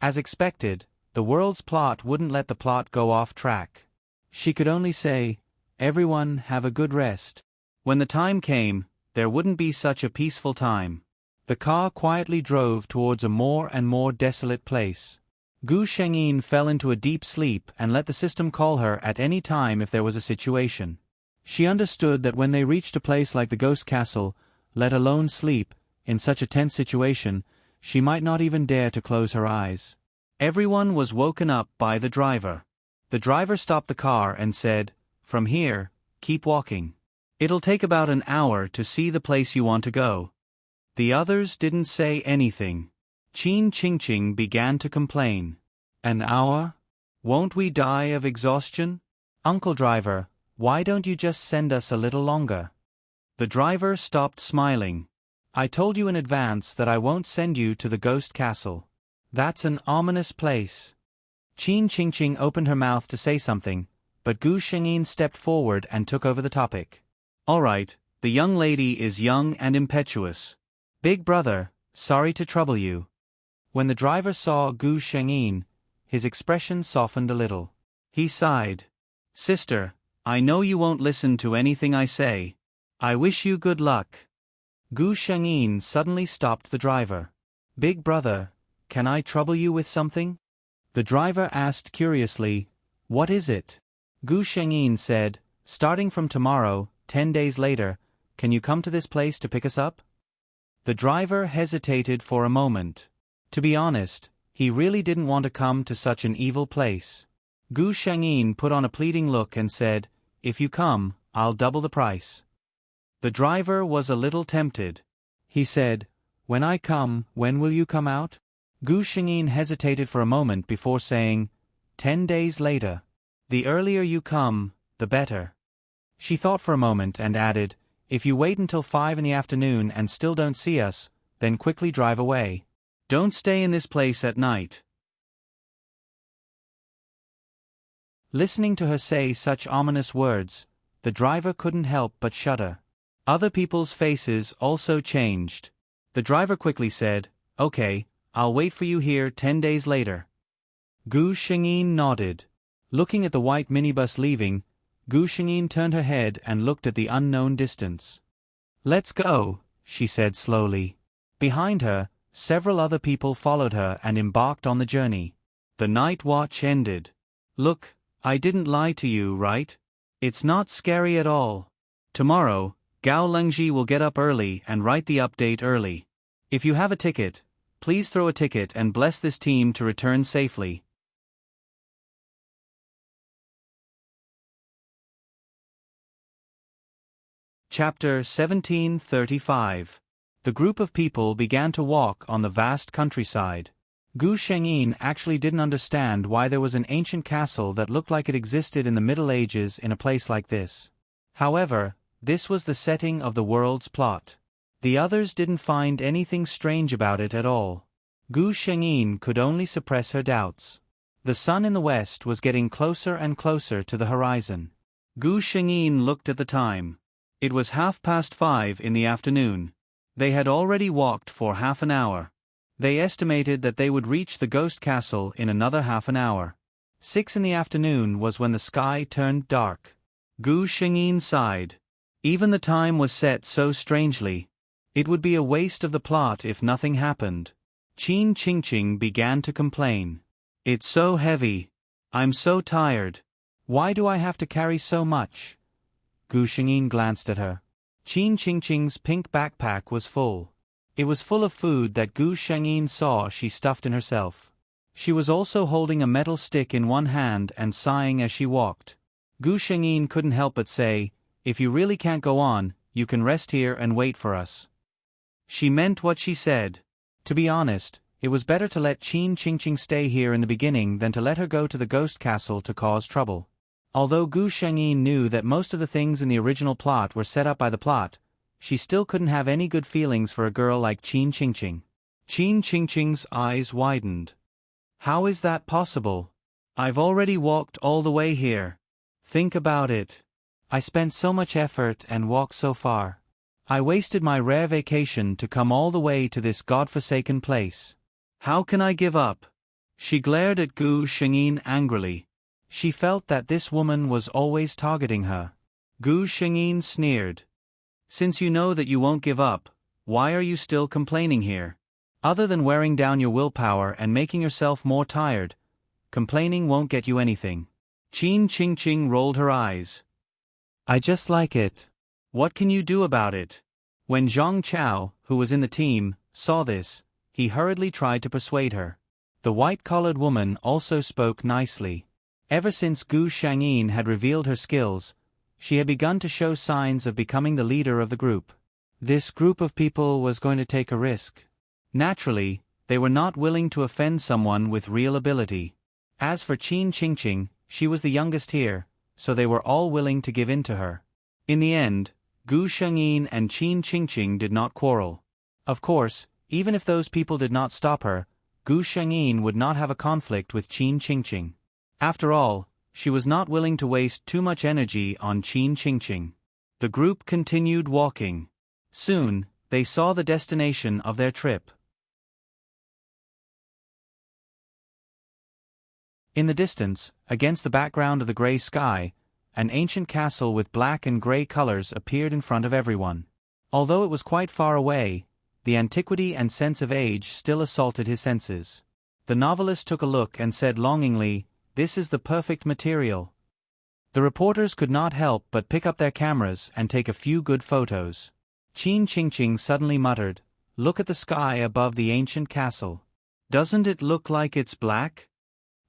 As expected, the world's plot wouldn't let the plot go off track. She could only say, "Everyone have a good rest." When the time came, there wouldn't be such a peaceful time. The car quietly drove towards a more and more desolate place. Gu Shengyin fell into a deep sleep and let the system call her at any time if there was a situation. She understood that when they reached a place like the Ghost Castle, let alone sleep, in such a tense situation, she might not even dare to close her eyes. Everyone was woken up by the driver. The driver stopped the car and said, "From here, keep walking. It'll take about an hour to see the place you want to go." The others didn't say anything. Qin Qingqing began to complain. "An hour? Won't we die of exhaustion? Uncle Driver, why don't you just send us a little longer?" The driver stopped smiling. "I told you in advance that I won't send you to the Ghost Castle. That's an ominous place." Qin Qingqing opened her mouth to say something, but Gu Shengyin stepped forward and took over the topic. "All right, the young lady is young and impetuous. Big brother, sorry to trouble you." When the driver saw Gu Shengyin, his expression softened a little. He sighed. "Sister, I know you won't listen to anything I say. I wish you good luck." Gu Shengyin suddenly stopped the driver. "Big brother, can I trouble you with something?" The driver asked curiously, "What is it?" Gu Shengyin said, "Starting from tomorrow, 10 days later, can you come to this place to pick us up?" The driver hesitated for a moment. To be honest, he really didn't want to come to such an evil place. Gu Shengyin put on a pleading look and said, "If you come, I'll double the price." The driver was a little tempted. He said, "When I come, when will you come out?" Gu Shengyin hesitated for a moment before saying, 10 days later. "The earlier you come, the better." She thought for a moment and added, "If you wait until 5 in the afternoon and still don't see us, then quickly drive away. Don't stay in this place at night." Listening to her say such ominous words, the driver couldn't help but shudder. Other people's faces also changed. The driver quickly said, "Okay, I'll wait for you here 10 days later." Gu Shengyin nodded. Looking at the white minibus leaving, Gu Shengyin turned her head and looked at the unknown distance. "Let's go," she said slowly. Behind her, several other people followed her and embarked on the journey. The night watch ended. "Look, I didn't lie to you, right? It's not scary at all. Tomorrow, Gao Lengji will get up early and write the update early. If you have a ticket, please throw a ticket and bless this team to return safely." Chapter 1735. The group of people began to walk on the vast countryside. Gu Shengyin actually didn't understand why there was an ancient castle that looked like it existed in the Middle Ages in a place like this. However, this was the setting of the world's plot. The others didn't find anything strange about it at all. Gu Shengyin could only suppress her doubts. The sun in the west was getting closer and closer to the horizon. Gu Shengyin looked at the time. It was 5:30 in the afternoon. They had already walked for half an hour. They estimated that they would reach the ghost castle in another half an hour. 6 in the afternoon was when the sky turned dark. Gu Shengyin sighed. Even the time was set so strangely. It would be a waste of the plot if nothing happened. Qin Qingqing began to complain. "It's so heavy. I'm so tired. Why do I have to carry so much?" Gu Shengyin glanced at her. Qin Qingqing's pink backpack was full. It was full of food that Gu Shengyin saw she stuffed in herself. She was also holding a metal stick in one hand and sighing as she walked. Gu Shengyin couldn't help but say, "If you really can't go on, you can rest here and wait for us." She meant what she said. To be honest, it was better to let Qin Qingqing stay here in the beginning than to let her go to the ghost castle to cause trouble. Although Gu Shengyin knew that most of the things in the original plot were set up by the plot, she still couldn't have any good feelings for a girl like Qin Qingqing. Qin Qingqing's eyes widened. How is that possible? I've already walked all the way here. Think about it. I spent so much effort and walked so far. I wasted my rare vacation to come all the way to this godforsaken place. How can I give up? She glared at Gu Shengyin angrily. She felt that this woman was always targeting her. Gu Shengyin sneered. Since you know that you won't give up, why are you still complaining here? Other than wearing down your willpower and making yourself more tired, complaining won't get you anything. Qin Qingqing rolled her eyes. I just like it. What can you do about it? When Zhang Chao, who was in the team, saw this, he hurriedly tried to persuade her. The white-collared woman also spoke nicely. Ever since Gu Shengyin had revealed her skills, she had begun to show signs of becoming the leader of the group. This group of people was going to take a risk. Naturally, they were not willing to offend someone with real ability. As for Qin Qingqing, she was the youngest here, so they were all willing to give in to her. In the end, Gu Shengyin and Qin Qingqing did not quarrel. Of course, even if those people did not stop her, Gu Shengyin would not have a conflict with Qin Qingqing. After all, she was not willing to waste too much energy on Qin Qingqing. The group continued walking. Soon, they saw the destination of their trip. In the distance, against the background of the gray sky, an ancient castle with black and gray colors appeared in front of everyone. Although it was quite far away, the antiquity and sense of age still assaulted his senses. The novelist took a look and said longingly, "This is the perfect material." The reporters could not help but pick up their cameras and take a few good photos. Qin Qingqing suddenly muttered, "Look at the sky above the ancient castle. Doesn't it look like it's black?"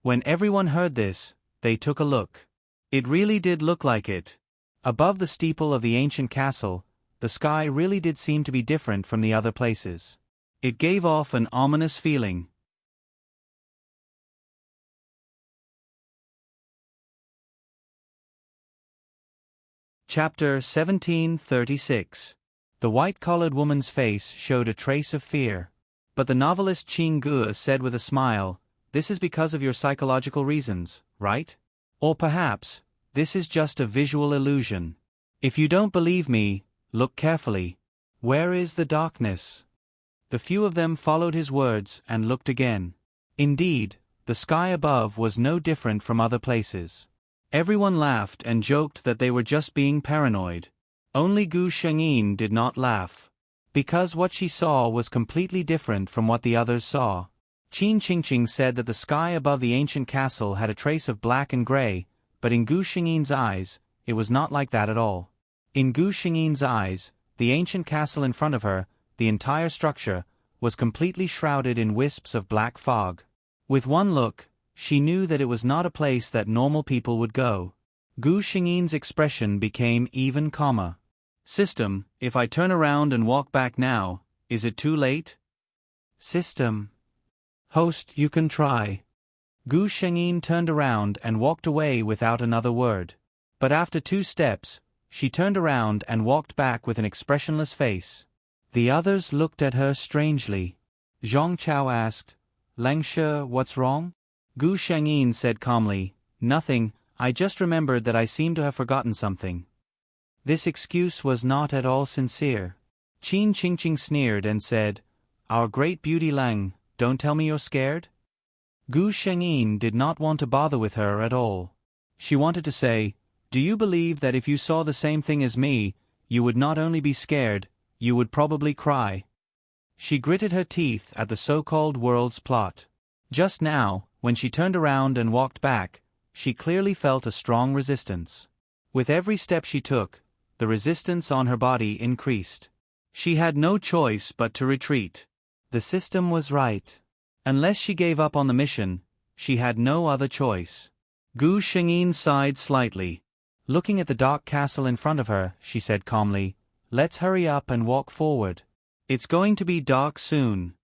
When everyone heard this, they took a look. It really did look like it. Above the steeple of the ancient castle, the sky really did seem to be different from the other places. It gave off an ominous feeling. Chapter 1736. The white-collared woman's face showed a trace of fear. But the novelist Qin Gu said with a smile, "This is because of your psychological reasons, right? Or perhaps, this is just a visual illusion. If you don't believe me, look carefully. Where is the darkness?" The few of them followed his words and looked again. Indeed, the sky above was no different from other places. Everyone laughed and joked that they were just being paranoid. Only Gu Shengyin did not laugh. Because what she saw was completely different from what the others saw. Qin Qingqing said that the sky above the ancient castle had a trace of black and gray, but in Gu Shengyin's eyes, it was not like that at all. In Gu Shengyin's eyes, the ancient castle in front of her, the entire structure, was completely shrouded in wisps of black fog. With one look, she knew that it was not a place that normal people would go. Gu Shengyin's expression became even calmer. "System, if I turn around and walk back now, is it too late?" "System. Host, you can try." Gu Shengyin turned around and walked away without another word. But after 2 steps, she turned around and walked back with an expressionless face. The others looked at her strangely. Zhang Chao asked, "Langshe, what's wrong?" Gu Shengyin said calmly, "Nothing, I just remembered that I seem to have forgotten something." This excuse was not at all sincere. Qin Qingqing sneered and said, "Our great beauty Lang, don't tell me you're scared?" Gu Shengyin did not want to bother with her at all. She wanted to say, "Do you believe that if you saw the same thing as me, you would not only be scared, you would probably cry?" She gritted her teeth at the so-called world's plot. Just now, when she turned around and walked back, she clearly felt a strong resistance. With every step she took, the resistance on her body increased. She had no choice but to retreat. The system was right. Unless she gave up on the mission, she had no other choice. Gu Shengyin sighed slightly. Looking at the dark castle in front of her, she said calmly, "Let's hurry up and walk forward. It's going to be dark soon."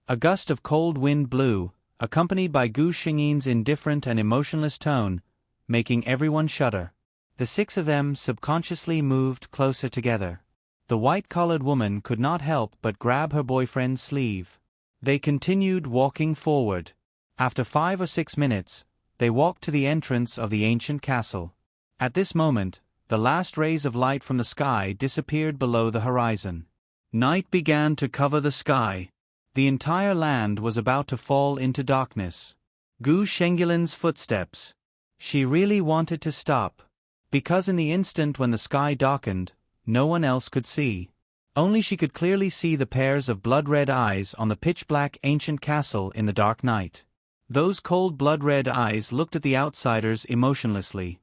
A gust of cold wind blew, accompanied by Gu Shengyin's indifferent and emotionless tone, making everyone shudder. The 6 of them subconsciously moved closer together. The white-collared woman could not help but grab her boyfriend's sleeve. They continued walking forward. After 5 or 6 minutes, they walked to the entrance of the ancient castle. At this moment, the last rays of light from the sky disappeared below the horizon. Night began to cover the sky. The entire land was about to fall into darkness. Gu Shengyilin's footsteps. She really wanted to stop. Because in the instant when the sky darkened, no one else could see. Only she could clearly see the pairs of blood-red eyes on the pitch-black ancient castle in the dark night. Those cold blood-red eyes looked at the outsiders emotionlessly.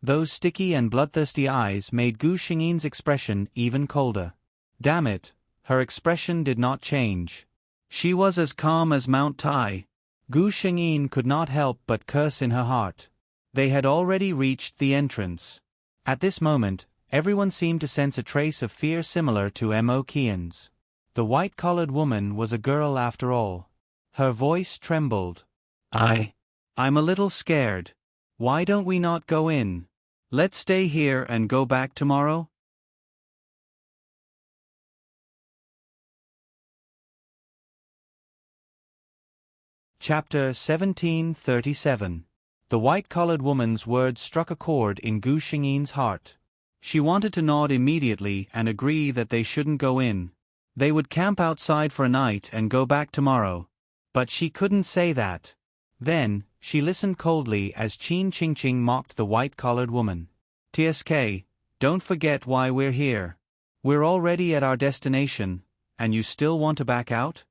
Those sticky and bloodthirsty eyes made Gu Shengyin's expression even colder. Damn it, her expression did not change. She was as calm as Mount Tai. Gu Shengyin could not help but curse in her heart. They had already reached the entrance. At this moment, everyone seemed to sense a trace of fear similar to Mo Qian's. The white-collared woman was a girl after all. Her voice trembled. I'm a little scared. Why don't we not go in? Let's stay here and go back tomorrow? Chapter 1737. The white-collared woman's words struck a chord in Gu Shengyin's heart. She wanted to nod immediately and agree that they shouldn't go in. They would camp outside for a night and go back tomorrow. But she couldn't say that. Then, she listened coldly as Qin Qingqing mocked the white-collared woman. "TSK, don't forget why we're here. We're already at our destination, and you still want to back out?"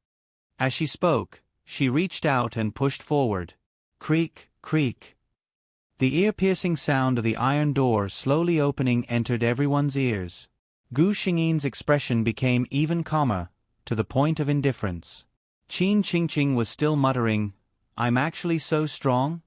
As she spoke, she reached out and pushed forward. Creak, creak. The ear-piercing sound of the iron door slowly opening entered everyone's ears. Gu Shengyin's expression became even calmer, to the point of indifference. Qin Qingqing was still muttering, "I'm actually so strong?"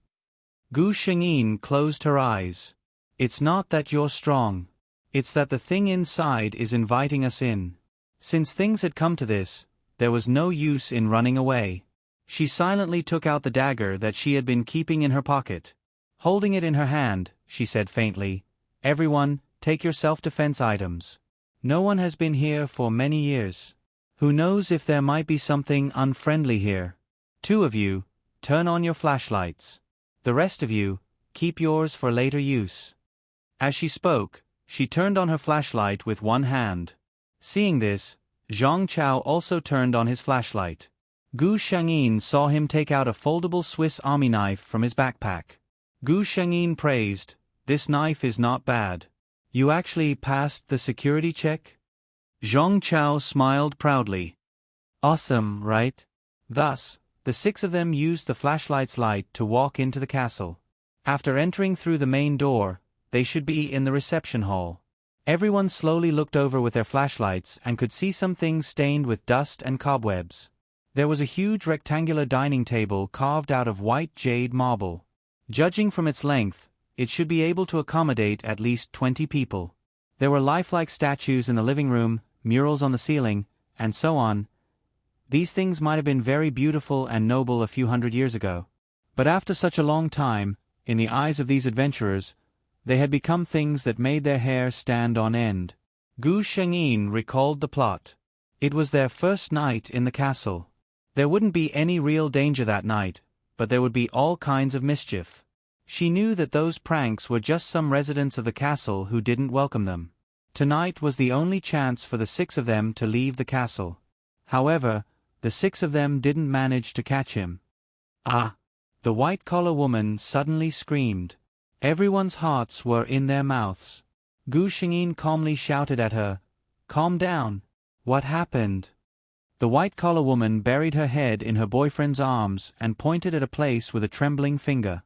Gu Shengyin closed her eyes. "It's not that you're strong. It's that the thing inside is inviting us in." Since things had come to this, there was no use in running away. She silently took out the dagger that she had been keeping in her pocket. Holding it in her hand, she said faintly, "Everyone, take your self-defense items. No one has been here for many years. Who knows if there might be something unfriendly here. 2 of you, turn on your flashlights. The rest of you, keep yours for later use." As she spoke, she turned on her flashlight with one hand. Seeing this, Zhang Chao also turned on his flashlight. Gu Shengyin saw him take out a foldable Swiss Army knife from his backpack. Gu Shengyin praised, "This knife is not bad. You actually passed the security check?" Zhang Chao smiled proudly. "Awesome, right?" Thus, the 6 of them used the flashlight's light to walk into the castle. After entering through the main door, they should be in the reception hall. Everyone slowly looked over with their flashlights and could see some things stained with dust and cobwebs. There was a huge rectangular dining table carved out of white jade marble. Judging from its length, it should be able to accommodate at least 20 people. There were lifelike statues in the living room, murals on the ceiling, and so on. These things might have been very beautiful and noble a few hundred years ago. But after such a long time, in the eyes of these adventurers, they had become things that made their hair stand on end. Gu Shengyin recalled the plot. It was their first night in the castle. There wouldn't be any real danger that night, but there would be all kinds of mischief. She knew that those pranks were just some residents of the castle who didn't welcome them. Tonight was the only chance for the 6 of them to leave the castle. However, the 6 of them didn't manage to catch him. "Ah!" The white-collar woman suddenly screamed. Everyone's hearts were in their mouths. Gu Shengyin calmly shouted at her, "Calm down. What happened?" The white-collar woman buried her head in her boyfriend's arms and pointed at a place with a trembling finger.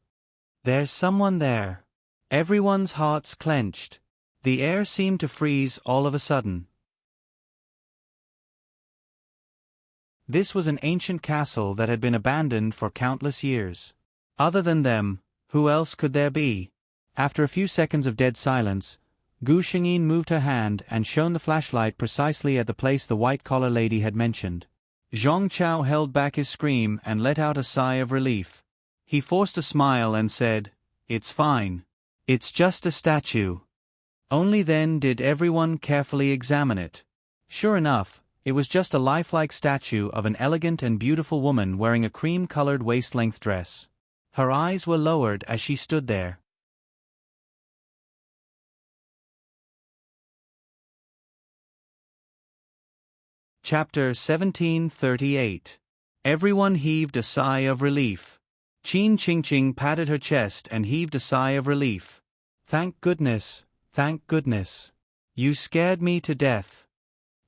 "There's someone there." Everyone's hearts clenched. The air seemed to freeze all of a sudden. This was an ancient castle that had been abandoned for countless years. Other than them, who else could there be? After a few seconds of dead silence, Gu Shengyin moved her hand and shone the flashlight precisely at the place the white-collar lady had mentioned. Zhang Chao held back his scream and let out a sigh of relief. He forced a smile and said, "It's fine. It's just a statue." Only then did everyone carefully examine it. Sure enough, it was just a lifelike statue of an elegant and beautiful woman wearing a cream-colored waist-length dress. Her eyes were lowered as she stood there. Chapter 1738. Everyone heaved a sigh of relief. Qin Qingqing patted her chest and heaved a sigh of relief. Thank goodness, thank goodness. You scared me to death.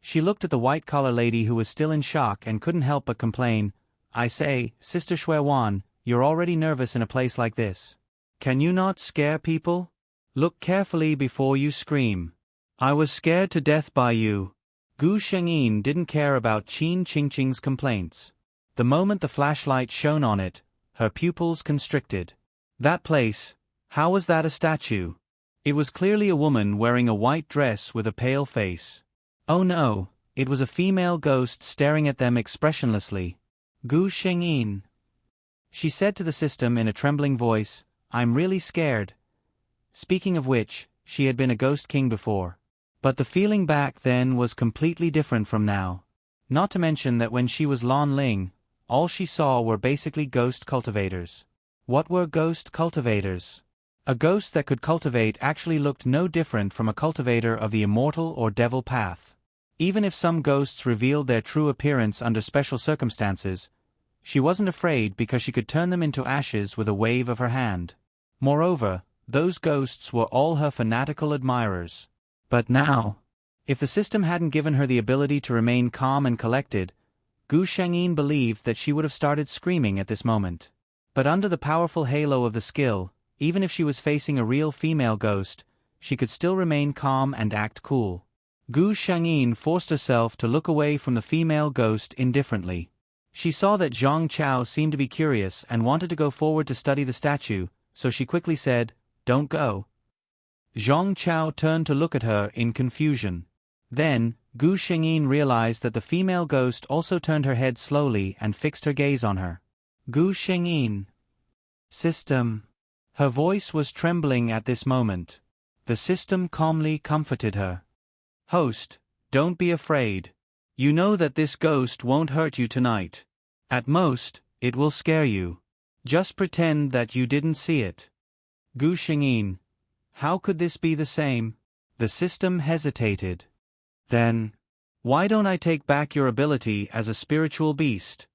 She looked at the white-collar lady who was still in shock and couldn't help but complain. I say, Sister Xuewan, you're already nervous in a place like this. Can you not scare people? Look carefully before you scream. I was scared to death by you. Gu Shengyin didn't care about Qin Qingqing's complaints. The moment the flashlight shone on it, her pupils constricted. That place, how was that a statue? It was clearly a woman wearing a white dress with a pale face. Oh no, it was a female ghost staring at them expressionlessly. Gu Shengyin, she said to the system in a trembling voice, I'm really scared. Speaking of which, she had been a ghost king before. But the feeling back then was completely different from now. Not to mention that when she was Lan Ling, all she saw were basically ghost cultivators. What were ghost cultivators? A ghost that could cultivate actually looked no different from a cultivator of the immortal or devil path. Even if some ghosts revealed their true appearance under special circumstances, she wasn't afraid because she could turn them into ashes with a wave of her hand. Moreover, those ghosts were all her fanatical admirers. But now, if the system hadn't given her the ability to remain calm and collected, Gu Shengyin believed that she would have started screaming at this moment. But under the powerful halo of the skill, even if she was facing a real female ghost, she could still remain calm and act cool. Gu Shengyin forced herself to look away from the female ghost indifferently. She saw that Zhang Chao seemed to be curious and wanted to go forward to study the statue, so she quickly said, Don't go. Zhang Chao turned to look at her in confusion. Then, Gu Shengyin realized that the female ghost also turned her head slowly and fixed her gaze on her. Gu Shengyin. System. Her voice was trembling at this moment. The system calmly comforted her. Host, don't be afraid. You know that this ghost won't hurt you tonight. At most, it will scare you. Just pretend that you didn't see it. Gu Shengyin. How could this be the same? The system hesitated. Then, why don't I take back your ability as a spiritual beast?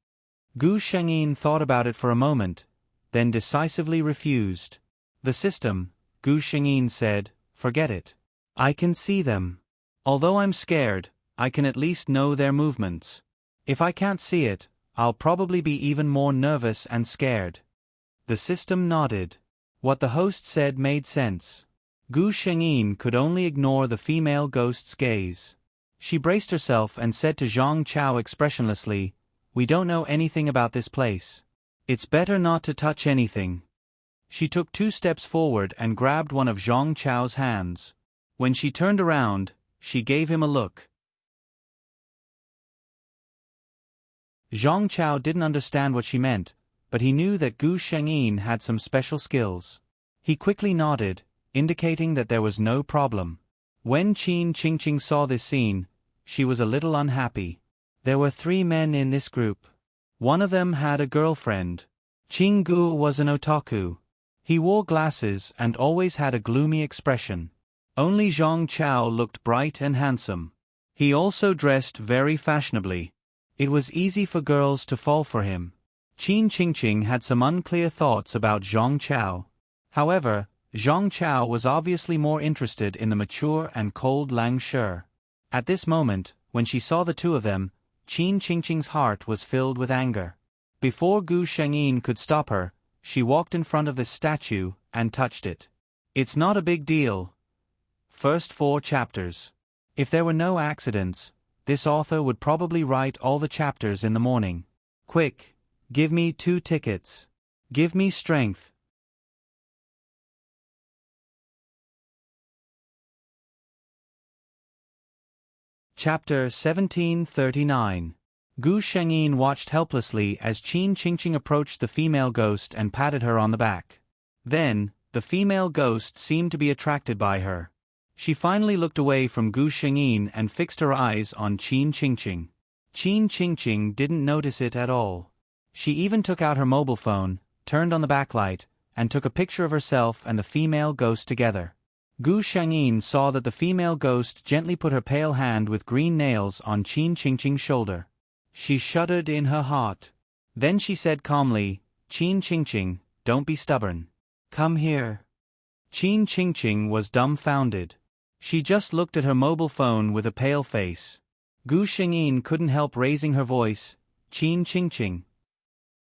Gu Shengyin thought about it for a moment, then decisively refused. The system, Gu Shengyin said, forget it. I can see them. Although I'm scared, I can at least know their movements. If I can't see it, I'll probably be even more nervous and scared. The system nodded. What the host said made sense. Gu Shengyin could only ignore the female ghost's gaze. She braced herself and said to Zhang Chao expressionlessly, We don't know anything about this place. It's better not to touch anything. She took 2 steps forward and grabbed one of Zhang Chao's hands. When she turned around, she gave him a look. Zhang Chao didn't understand what she meant, but he knew that Gu Shengyin had some special skills. He quickly nodded, indicating that there was no problem. When Qin Qingqing saw this scene, she was a little unhappy. There were 3 men in this group. One of them had a girlfriend. Qing Gu was an otaku. He wore glasses and always had a gloomy expression. Only Zhang Chao looked bright and handsome. He also dressed very fashionably. It was easy for girls to fall for him. Qin Qingqing had some unclear thoughts about Zhang Chao. However, Zhang Chao was obviously more interested in the mature and cold Lang Shi. At this moment, when she saw the 2 of them, Qin Qingqing's heart was filled with anger. Before Gu Shengyin could stop her, she walked in front of the statue and touched it. It's not a big deal. First 4 chapters. If there were no accidents, this author would probably write all the chapters in the morning. Quick, give me 2 tickets. Give me strength. Chapter 1739. Gu Shengyin watched helplessly as Qin Qingqing approached the female ghost and patted her on the back. Then, the female ghost seemed to be attracted by her. She finally looked away from Gu Shengyin and fixed her eyes on Qin Qingqing. Qin Qingqing didn't notice it at all. She even took out her mobile phone, turned on the backlight, and took a picture of herself and the female ghost together. Gu Shengyin saw that the female ghost gently put her pale hand with green nails on Qin Qingqing's shoulder. She shuddered in her heart. Then she said calmly, "Qin Qingqing, don't be stubborn. Come here." Qin Qingqing was dumbfounded. She just looked at her mobile phone with a pale face. Gu Shengyin couldn't help raising her voice, "Qin Qingqing."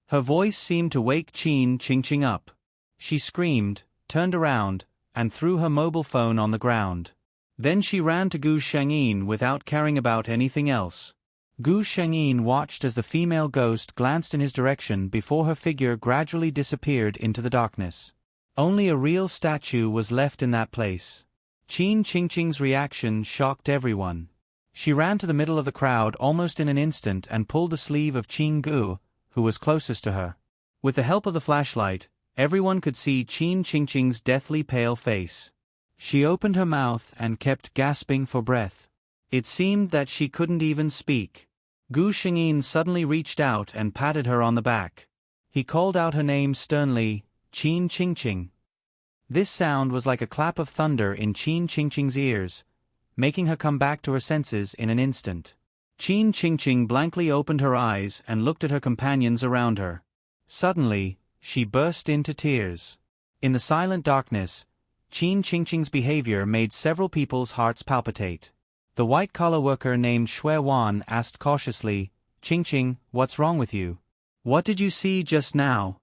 Her voice seemed to wake Qin Qingqing up. She screamed, turned around, and threw her mobile phone on the ground. Then she ran to Gu Shengyin without caring about anything else. Gu Shengyin watched as the female ghost glanced in his direction before her figure gradually disappeared into the darkness. Only a real statue was left in that place. Qin Qingqing's reaction shocked everyone. She ran to the middle of the crowd almost in an instant and pulled the sleeve of Qin Gu, who was closest to her. With the help of the flashlight, everyone could see Qin Qingqing's deathly pale face. She opened her mouth and kept gasping for breath. It seemed that she couldn't even speak. Gu Shengyin suddenly reached out and patted her on the back. He called out her name sternly, "Qin Qingqing." This sound was like a clap of thunder in Qin Qingqing's ears, making her come back to her senses in an instant. Qin Qingqing blankly opened her eyes and looked at her companions around her. Suddenly, she burst into tears. In the silent darkness, Qin Qingqing's behavior made several people's hearts palpitate. The white-collar worker named Shui Wan asked cautiously, "Qingqing, what's wrong with you? What did you see just now?"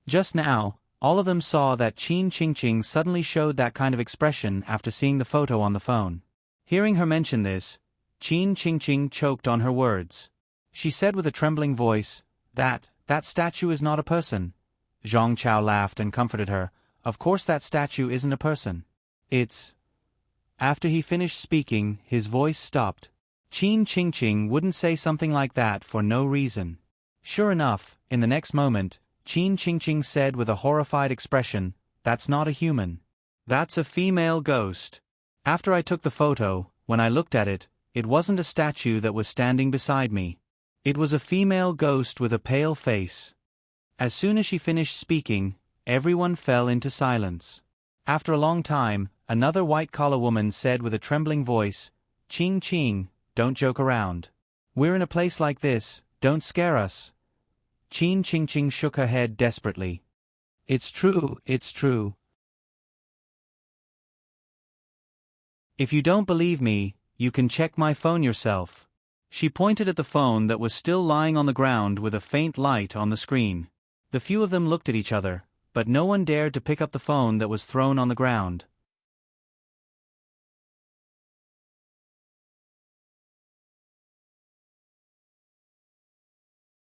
Just now, all of them saw that Qin Qingqing suddenly showed that kind of expression after seeing the photo on the phone. Hearing her mention this, Qin Qingqing choked on her words. She said with a trembling voice, That statue is not a person." Zhang Chao laughed and comforted her. "Of course that statue isn't a person. It's—" After he finished speaking, his voice stopped. Qin Qingqing wouldn't say something like that for no reason. Sure enough, in the next moment, Qin Qingqing said with a horrified expression, "That's not a human. That's a female ghost. After I took the photo, when I looked at it, it wasn't a statue that was standing beside me. It was a female ghost with a pale face." As soon as she finished speaking, everyone fell into silence. After a long time, another white-collar woman said with a trembling voice, "Qing Qing, don't joke around. We're in a place like this, don't scare us." Qin Qingqing shook her head desperately. "It's true, it's true. If you don't believe me, you can check my phone yourself." She pointed at the phone that was still lying on the ground with a faint light on the screen. The few of them looked at each other, but no one dared to pick up the phone that was thrown on the ground.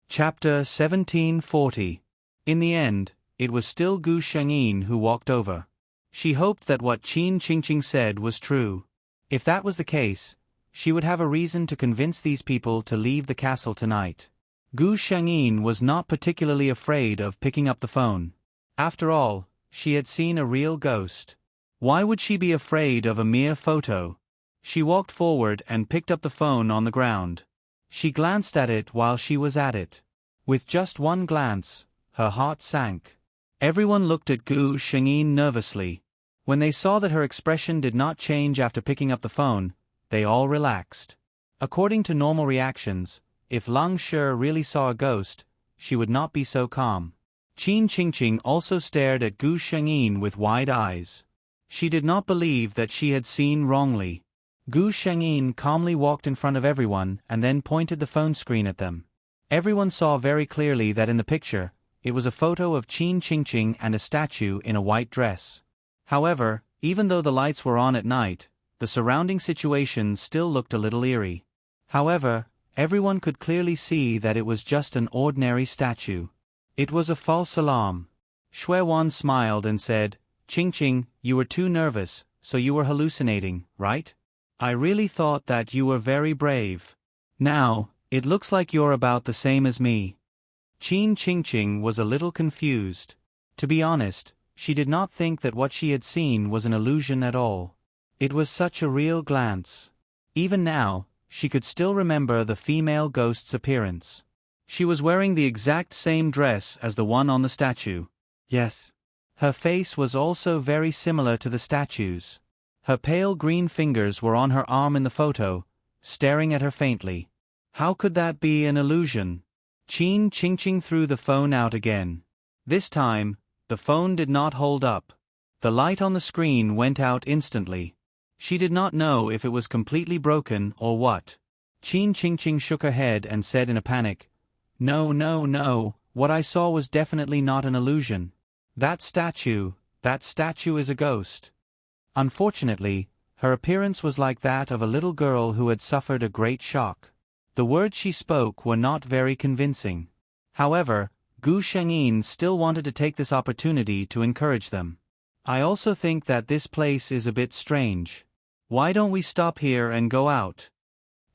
Chapter 1740. In the end, it was still Gu Shengyin who walked over. She hoped that what Qin Qingqing said was true. If that was the case, she would have a reason to convince these people to leave the castle tonight. Gu Shengyin was not particularly afraid of picking up the phone. After all, she had seen a real ghost. Why would she be afraid of a mere photo? She walked forward and picked up the phone on the ground. She glanced at it while she was at it. With just one glance, her heart sank. Everyone looked at Gu Shengyin nervously. When they saw that her expression did not change after picking up the phone, they all relaxed. According to normal reactions, if Lang Shi really saw a ghost, she would not be so calm. Qin Qingqing also stared at Gu Shengyin with wide eyes. She did not believe that she had seen wrongly. Gu Shengyin calmly walked in front of everyone and then pointed the phone screen at them. Everyone saw very clearly that in the picture, it was a photo of Qin Qingqing and a statue in a white dress. However, even though the lights were on at night, the surrounding situation still looked a little eerie. However, everyone could clearly see that it was just an ordinary statue. It was a false alarm. Shui Wan smiled and said, "Qingqing, you were too nervous, so you were hallucinating, right? I really thought that you were very brave. Now, it looks like you're about the same as me." Qin Qingqing was a little confused. To be honest, she did not think that what she had seen was an illusion at all. It was such a real glance. Even now, she could still remember the female ghost's appearance. She was wearing the exact same dress as the one on the statue. Yes. Her face was also very similar to the statue's. Her pale green fingers were on her arm in the photo, staring at her faintly. How could that be an illusion? Qin Qingqing threw the phone out again. This time, the phone did not hold up. The light on the screen went out instantly. She did not know if it was completely broken or what. Qin Qingqing shook her head and said in a panic, "No, no, no, what I saw was definitely not an illusion. That statue is a ghost." Unfortunately, her appearance was like that of a little girl who had suffered a great shock. The words she spoke were not very convincing. However, Gu Shengyin still wanted to take this opportunity to encourage them. "I also think that this place is a bit strange. Why don't we stop here and go out?"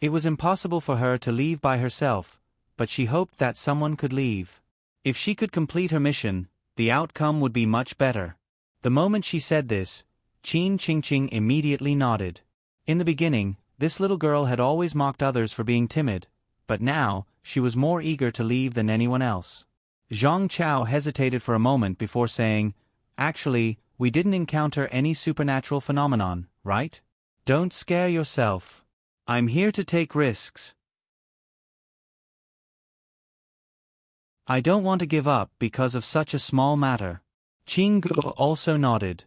It was impossible for her to leave by herself, but she hoped that someone could leave. If she could complete her mission, the outcome would be much better. The moment she said this, Qin Qingqing immediately nodded. In the beginning, this little girl had always mocked others for being timid, but now, she was more eager to leave than anyone else. Zhang Chao hesitated for a moment before saying, "Actually, we didn't encounter any supernatural phenomenon, right? Don't scare yourself. I'm here to take risks. I don't want to give up because of such a small matter." Qin Gu also nodded.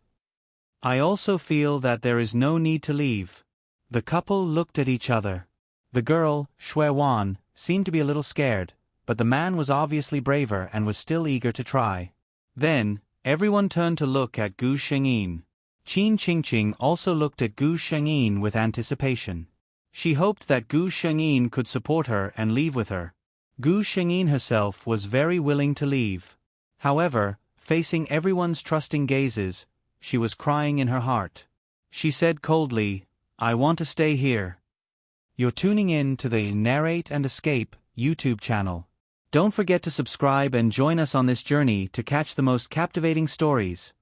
"I also feel that there is no need to leave." The couple looked at each other. The girl, Shui Wan, seemed to be a little scared, but the man was obviously braver and was still eager to try. Then, everyone turned to look at Gu Shengyin. Qin Qingqing also looked at Gu Shengyin with anticipation. She hoped that Gu Shengyin could support her and leave with her. Gu Shengyin herself was very willing to leave. However, facing everyone's trusting gazes, she was crying in her heart. She said coldly, "I want to stay here." You're tuning in to the Narrate and Escape YouTube channel. Don't forget to subscribe and join us on this journey to catch the most captivating stories.